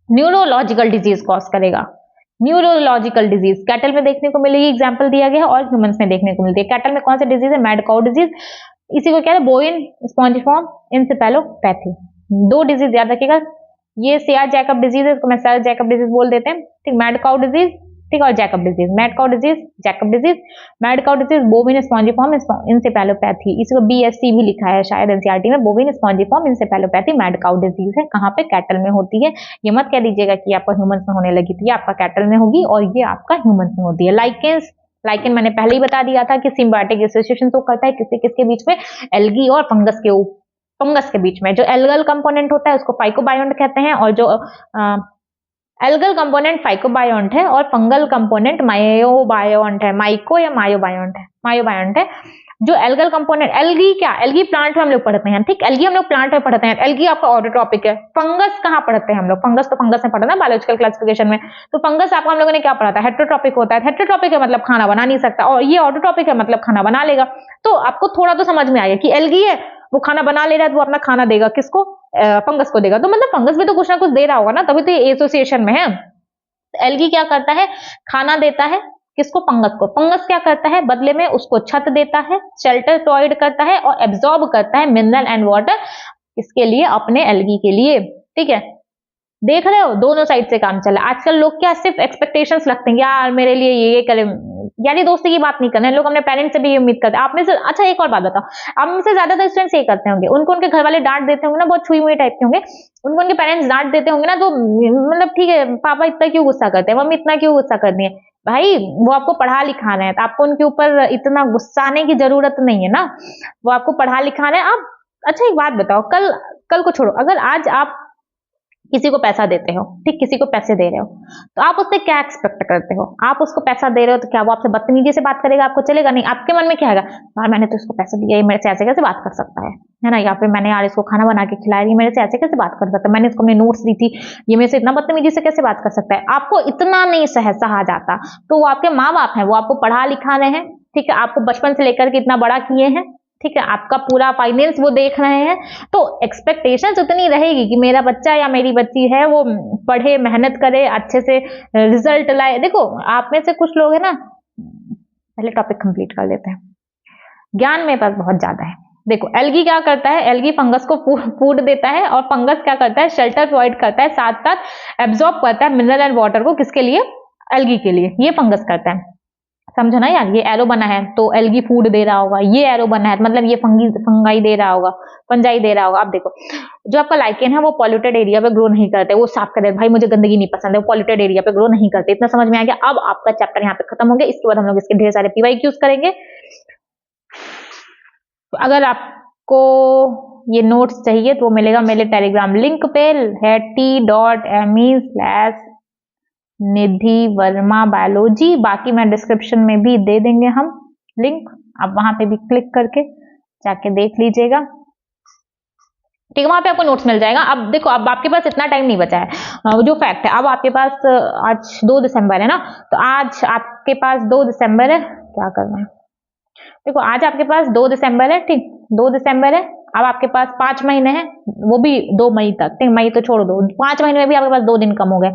न्यूरोलॉजिकल डिजीज कॉज करेगा, न्यूरोलॉजिकल डिजीज कैटल में देखने को मिलेगी, एग्जाम्पल दिया गया है, और ह्यूमंस में देखने को मिलती है। कैटल में कौन सा डिजीज है? मैड काउ डिजीज, इसी को क्या है? बोइन स्पॉन्जिफॉर्म इंसेफेलोपैथी। 2 डिजीज याद रखिएगा, ये सेयर जैकब डिजीज है, इसको मैं सेयर जैकब डिजीज बोल देते हैं, ठीक। मैड काउ डिजीज, ठीक, और Jacob disease, mad cow disease, Jacob disease, mad cow disease, बोविन spongiform encephalopathy, इसको बीएससी भी लिखा है शायद एनसीईआरटी में, बोविन spongiform encephalopathy mad cow disease है। कहाँ पे? कैटल में होती है। ये मत कह दीजिएगा कि आपका ह्यूमंस में होने लगी थी, आपका कैटल में होगी और ये आपका ह्यूमंस में होती है। लाइकेंस, लाइकेन मैंने पहले ही बता दिया था कि सिम्बायोटिक एसोसिएशन तो करता है किसके बीच में? एल्गी और फंगस के बीच में। जो एल्गल कंपोनेंट होता है उसको फाइकोबायोन्ट कहते हैं, और जो एल्गल कंपोनेंट फाइकोबायोन्ट है और फंगल कंपोनेंट मायोबायोन्ट है, माइको या मायोबायोन्ट है, मायोबायोन्ट है। जो एल्गल कंपोनेंट, एल्गी क्या? एल्गी प्लांट में हम लोग पढ़ते हैं, ठीक। एल्गी हम लोग प्लांट में पढ़ते हैं, एल्गी आपका ऑर्डर टॉपिक है। फंगस कहाँ पढ़ते हैं हम लोग? फंगस तो फंगस में पढ़ा ना बायोलॉजिकल क्लासिफिकेशन में। तो फंगस आपको हम लोगों ने क्या पढ़ा था? हेटेरोट्रॉपिक होता है। हेटेरोट्रॉपिक है मतलब खाना बना नहीं सकता, और ये ऑटोट्रॉपिक है मतलब खाना बना लेगा। तो आपको थोड़ा तो समझ में आएगा कि एल्गी है, वो खाना बना ले रहा है, तो वो अपना खाना देगा किसको? फंगस को देगा। तो मतलब फंगस भी तो कुछ ना कुछ दे रहा होगा ना, तभी तो ये एसोसिएशन में है। एल्गी क्या करता है? खाना देता है किसको? फंगस को। फंगस क्या करता है? बदले में उसको छत देता है, शेल्टर प्रोवाइड करता है और एब्जॉर्ब करता है मिनरल एंड वाटर, इसके लिए, अपने एल्गी के लिए, ठीक है। देख रहे हो, दोनों साइड से काम चला। आजकल लोग क्या सिर्फ एक्सपेक्टेशंस रखते हैं, यार मेरे लिए ये करे, यानी दोस्ती की बात नहीं करना है, लोग अपने पेरेंट्स से भी ये उम्मीद करते हैं। आप में से, अच्छा एक और बात बताओ, आप में से ज्यादातर स्टूडेंट्स ये करते होंगे, उनको उनके घर वाले डांट देते होंगे ना, बहुत छुई हुई टाइप के होंगे, उनको उनके पेरेंट्स डांट देते होंगे ना, तो मतलब ठीक है पापा इतना क्यों गुस्सा करते हैं, मम्मी इतना क्यों गुस्सा करती है, भाई वो आपको पढ़ा लिखा रहे हैं, तो आपको उनके ऊपर इतना गुस्साने की जरूरत नहीं है ना, वो आपको पढ़ा लिखा रहे हैं। आप, अच्छा एक बात बताओ, कल को छोड़ो, अगर आज आप किसी को पैसा देते हो, ठीक, किसी को पैसे दे रहे हो, तो आप उससे क्या एक्सपेक्ट करते हो? आप उसको पैसा दे रहे हो तो क्या वो आपसे बदतमीजी से बात करेगा? आपको चलेगा नहीं। आपके मन में क्या आएगा? यार मैंने तो इसको पैसा दिया, ये मेरे से ऐसे कैसे बात कर सकता है ना? या फिर मैंने यार इसको खाना बना के खिलाया, ये मेरे से ऐसे कैसे बात कर सकता है, मैंने इसको अपने नोट्स दी थी, ये मेरे से इतना बदतमीजी से कैसे बात कर सकता है? आपको इतना नहीं सहा जाता। तो वो आपके माँ बाप हैं, वो आपको पढ़ा लिखा रहे हैं, ठीक है, आपको बचपन से लेकर के इतना बड़ा किए हैं, ठीक है, आपका पूरा फाइनेंस वो देख रहे हैं, तो एक्सपेक्टेशंस उतनी रहेगी कि मेरा बच्चा या मेरी बच्ची है वो पढ़े, मेहनत करे, अच्छे से रिजल्ट लाए। देखो आप में से कुछ लोग है ना, पहले टॉपिक कंप्लीट कर लेते हैं, ज्ञान मेरे पास बहुत ज्यादा है। देखो एल्गी क्या करता है, एल्गी फंगस को फूड देता है, और फंगस क्या करता है, शेल्टर प्रोवाइड करता है, साथ साथ एब्जॉर्ब करता है मिनरल एंड वाटर को, किसके लिए, एल्गी के लिए। ये फंगस करता है, समझो ना यार। ये एरो बना है तो एल्गी फूड दे रहा होगा, ये एरो बना है मतलब ये फंगाई दे रहा होगा, फंजाई दे रहा होगा। अब देखो जो आपका लाइकेन है वो पॉल्यूटेड एरिया पे ग्रो नहीं करते, वो साफ कर दे, भाई मुझे गंदगी नहीं पसंद है, वो पॉल्यूटेड एरिया पे ग्रो नहीं करते। इतना समझ में आ गया। अब आपका चैप्टर यहाँ पे खत्म हो गया। इसके बाद हम लोग इसके ढेर सारे PYQs करेंगे। अगर आपको ये नोट्स चाहिए तो मिलेगा मेरे टेलीग्राम लिंक पे, है t.me/निधि वर्मा बायोलॉजी। बाकी मैं डिस्क्रिप्शन में भी दे देंगे हम लिंक, आप वहां पे भी क्लिक करके जाके देख लीजिएगा। ठीक है, वहां पे आपको नोट्स मिल जाएगा। अब देखो अब आपके पास इतना टाइम नहीं बचा है, जो फैक्ट है। अब आपके पास आज 2 दिसंबर है ना, तो आज आपके पास 2 दिसंबर है, क्या करना है, देखो आज आपके पास 2 दिसंबर है, ठीक, 2 दिसंबर है। अब आपके पास 5 महीने हैं, वो भी 2 मई तक, ठीक, मई तो छोड़ दो, 5 महीने में भी आपके पास 2 दिन कम हो गए।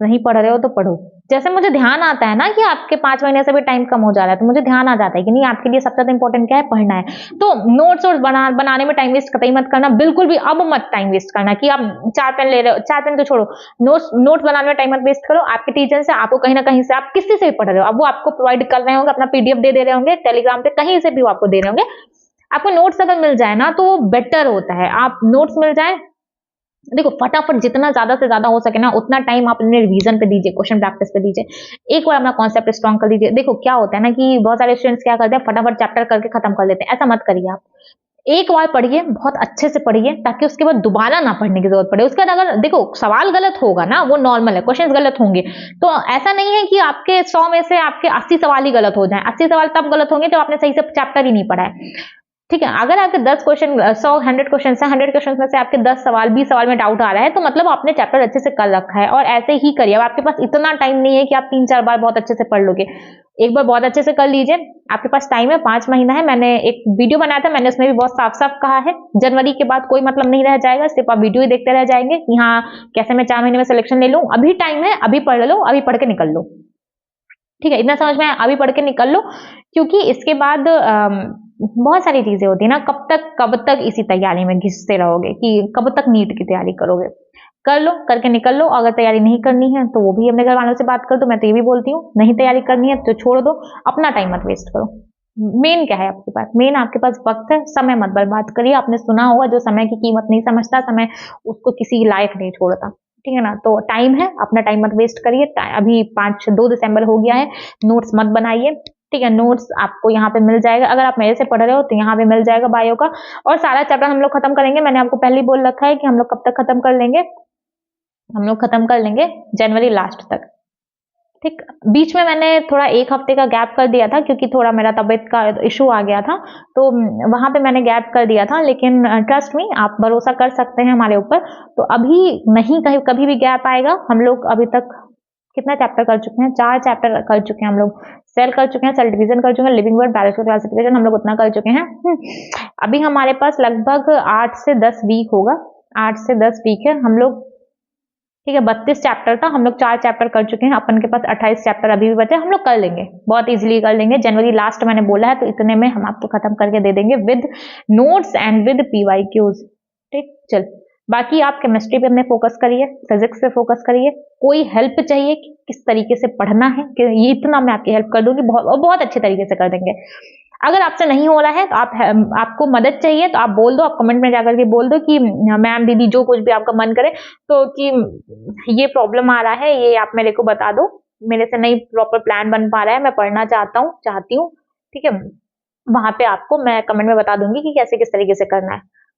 नहीं पढ़ रहे हो तो पढ़ो। जैसे मुझे ध्यान आता है ना कि आपके 5 महीने से भी टाइम कम हो जा रहा है, तो मुझे ध्यान आ जाता है कि नहीं आपके लिए सबसे ज्यादा इंपॉर्टेंट क्या है, पढ़ना है। तो नोट्स और बनाने में टाइम वेस्ट कतई मत करना, बिल्कुल भी अब मत टाइम वेस्ट करना कि आप 4 पेन ले रहे हो, 4 पेन तो छोड़ो, नोट्स बनाने में टाइम मत वेस्ट करो। आपके टीचर से आपको कहीं ना कहीं से, आप किसी से भी पढ़ रहे हो, अब वो आपको प्रोवाइड कर रहे होंगे, अपना PDF दे रहे होंगे टेलीग्राम पे, कहीं से भी वो आपको दे रहे होंगे। आपको नोट्स अगर मिल जाए ना तो बेटर होता है, आप नोट्स मिल जाए। देखो फटाफट जितना ज्यादा से ज्यादा हो सके ना उतना टाइम आप अपने रिवीजन पे दीजिए, क्वेश्चन प्रैक्टिस पे दीजिए, एक बार अपना कॉन्सेप्ट स्ट्रॉन्ग कर लीजिए। देखो क्या होता है ना कि बहुत सारे स्टूडेंट्स क्या करते हैं, फटाफट चैप्टर करके खत्म कर लेते हैं। ऐसा मत करिए आप, एक बार पढ़िए, बहुत अच्छे से पढ़िए, ताकि उसके बाद दोबारा ना पढ़ने की जरूरत पड़े। उसके बाद अगर देखो सवाल गलत होगा ना, वो नॉर्मल है, क्वेश्चंस गलत होंगे, तो ऐसा नहीं है कि आपके 100 में से आपके 80 सवाल ही गलत हो जाएं। 80 सवाल तब गलत होंगे तो आपने सही से चैप्टर ही नहीं पढ़ा है। ठीक है, अगर आपके 10 क्वेश्चन 100 क्वेश्चन है, 100 क्वेश्चन में से आपके 10 सवाल 20 सवाल में डाउट आ रहा है, तो मतलब आपने चैप्टर अच्छे से कर रखा है। और ऐसे ही करिए। अब आपके पास इतना टाइम नहीं है कि आप 3-4 बार बहुत अच्छे से पढ़ लोगे, एक बार बहुत अच्छे से कर लीजिए। आपके पास टाइम है, 5 महीना है। मैंने एक वीडियो बनाया था, मैंने उसमें भी बहुत साफ साफ कहा है, जनवरी के बाद कोई मतलब नहीं रह जाएगा, सिर्फ आप वीडियो ही देखते रह जाएंगे कि हाँ कैसे मैं 4 महीने में सिलेक्शन ले लूं। अभी टाइम है, अभी पढ़ लो, अभी पढ़ के निकल लो। ठीक है, इतना समझ में आया, अभी पढ़ के निकल लो, क्योंकि इसके बाद बहुत सारी चीजें होती है ना। कब तक इसी तैयारी में घिसते रहोगे, कि कब तक नीट की तैयारी करोगे। कर लो, करके निकल लो। अगर तैयारी नहीं करनी है तो वो भी अपने घर वालों से बात कर दो। मैं तो ये भी बोलती हूँ, नहीं तैयारी करनी है तो छोड़ दो, अपना टाइम मत वेस्ट करो। मेन क्या है आपके पास, मेन आपके पास वक्त है, समय मत बर्बाद करिए। आपने सुना होगा जो समय की कीमत नहीं समझता, समय उसको किसी लायक नहीं छोड़ता। ठीक है ना, तो टाइम है, अपना टाइम मत वेस्ट करिए। अभी 2 दिसंबर हो गया है, नोट्स मत बनाइए। ठीक है, नोट्स आपको यहाँ पे मिल जाएगा, अगर आप मेरे से पढ़ रहे हो तो यहाँ पे मिल जाएगा बायो का। और सारा चैप्टर हम लोग खत्म करेंगे। मैंने आपको पहले ही बोल रखा है कि हम लोग कब तक खत्म कर लेंगे, हम लोग खत्म कर लेंगे जनवरी लास्ट तक। ठीक, बीच में मैंने थोड़ा 1 हफ्ते का गैप कर दिया था, क्योंकि थोड़ा मेरा तबीयत का इशू आ गया था, तो वहां पे मैंने गैप कर दिया था। लेकिन ट्रस्ट मी, आप भरोसा कर सकते हैं हमारे ऊपर, तो अभी नहीं कभी भी गैप आएगा। हम लोग अभी तक कितना चैप्टर कर चुके हैं, 4 चैप्टर कर चुके हैं हम लोग। सेल कर चुके हैं, सेल डिवीजन कर चुके हैं, लिविंग वर्ड, बायोलॉजिकल क्लासिफिकेशन, हम लोग उतना कर चुके हैं। अभी हमारे पास लगभग 8 से 10 वीक होगा, 8 से 10 वीक है हम लोग। ठीक है, 32 चैप्टर था, हम लोग 4 चैप्टर कर चुके हैं। अपन के पास 28 चैप्टर अभी भी बचे, हम लोग कर लेंगे, बहुत इजीली कर लेंगे। जनवरी लास्ट मैंने बोला है, तो इतने में हम आपको खत्म करके दे देंगे with notes and with PYQs। ठीक, चल बाकी आप केमिस्ट्री पे अपने फोकस करिए, फिजिक्स पे फोकस करिए। कोई हेल्प चाहिए कि किस तरीके से पढ़ना है, कि ये इतना मैं आपकी हेल्प कर दूंगी, बहुत अच्छे तरीके से कर देंगे। अगर आपसे नहीं हो रहा है तो आपको मदद चाहिए तो आप बोल दो, आप कमेंट में जाकर के बोल दो कि मैम दीदी जो कुछ भी आपका मन करे, तो कि ये प्रॉब्लम आ रहा है, ये आप मेरे को बता दो, मेरे से नहीं प्रॉपर प्लान बन पा रहा है, मैं पढ़ना चाहती हूँ। ठीक है, वहां पे आपको मैं कमेंट में बता दूंगी कि कैसे किस तरीके से करना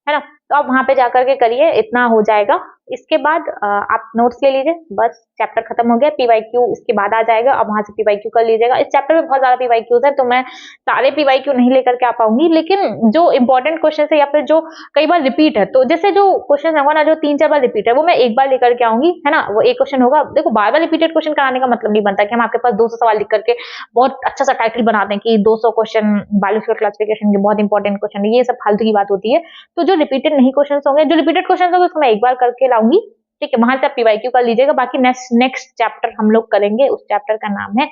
है ना। तो आप वहां पे जाकर के करिए, इतना हो जाएगा। इसके बाद आप नोट्स ले लीजिए, बस चैप्टर खत्म हो गया। पीवाईक्यू इसके बाद आ जाएगा, अब वहां से पीवाईक्यू कर लीजिएगा। इस चैप्टर में बहुत ज्यादा पीवाईक्यूज है, तो मैं सारे पीवाईक्यू नहीं लेकर के आ पाऊंगी, लेकिन जो इंपॉर्टेंट क्वेश्चन है या फिर जो कई बार रिपीट है, तो जैसे जो क्वेश्चन होगा ना जो 3-4 बार रिपीट है, वो मैं एक बार लेकर के आऊंगी, है ना। वो एक क्वेश्चन होगा, देखो बार बार रिपीटेड क्वेश्चन कराने का मतलब नहीं बनता कि हम आपके पास 200 सवाल लिख करके बहुत अच्छा सा टाइटल बना दें कि 200 क्वेश्चन बायोलॉजिकल क्लासिफिकेशन के बहुत इंपॉर्टेंट क्वेश्चन, ये सब फालतू की बात होती है। तो जो रिपीटेड नहीं क्वेश्चन होंगे, जो रिपीटेड क्वेश्चन होंगे उसको मैं एक बार करके लाऊंगी, ठीक है। वहां से आप पीवाईक्यू कर लीजिएगा। बाकी नेक्स्ट चैप्टर हम लोग करेंगे, उस चैप्टर का नाम है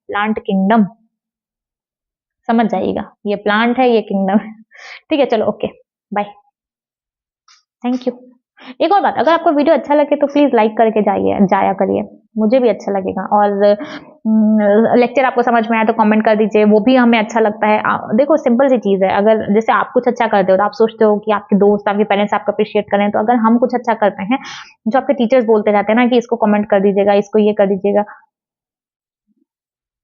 प्लांट किंगडम। समझ जाइएगा, ये प्लांट है, ये किंगडम है, ठीक है। चलो ओके, बाय, थैंक यू। एक और बात, अगर आपको वीडियो अच्छा लगे तो प्लीज लाइक करके जाया करिए, मुझे भी अच्छा लगेगा। और लेक्चर आपको समझ में आया तो कमेंट कर दीजिए, वो भी हमें अच्छा लगता है। देखो सिंपल सी चीज है, अगर जैसे आप कुछ अच्छा करते हो तो आप सोचते हो कि आपके दोस्त, आपके पेरेंट्स आपको अप्रिशिएट करें, तो अगर हम कुछ अच्छा करते हैं, जो आपके टीचर्स बोलते रहते हैं ना कि इसको कमेंट कर दीजिएगा, इसको ये कर दीजिएगा,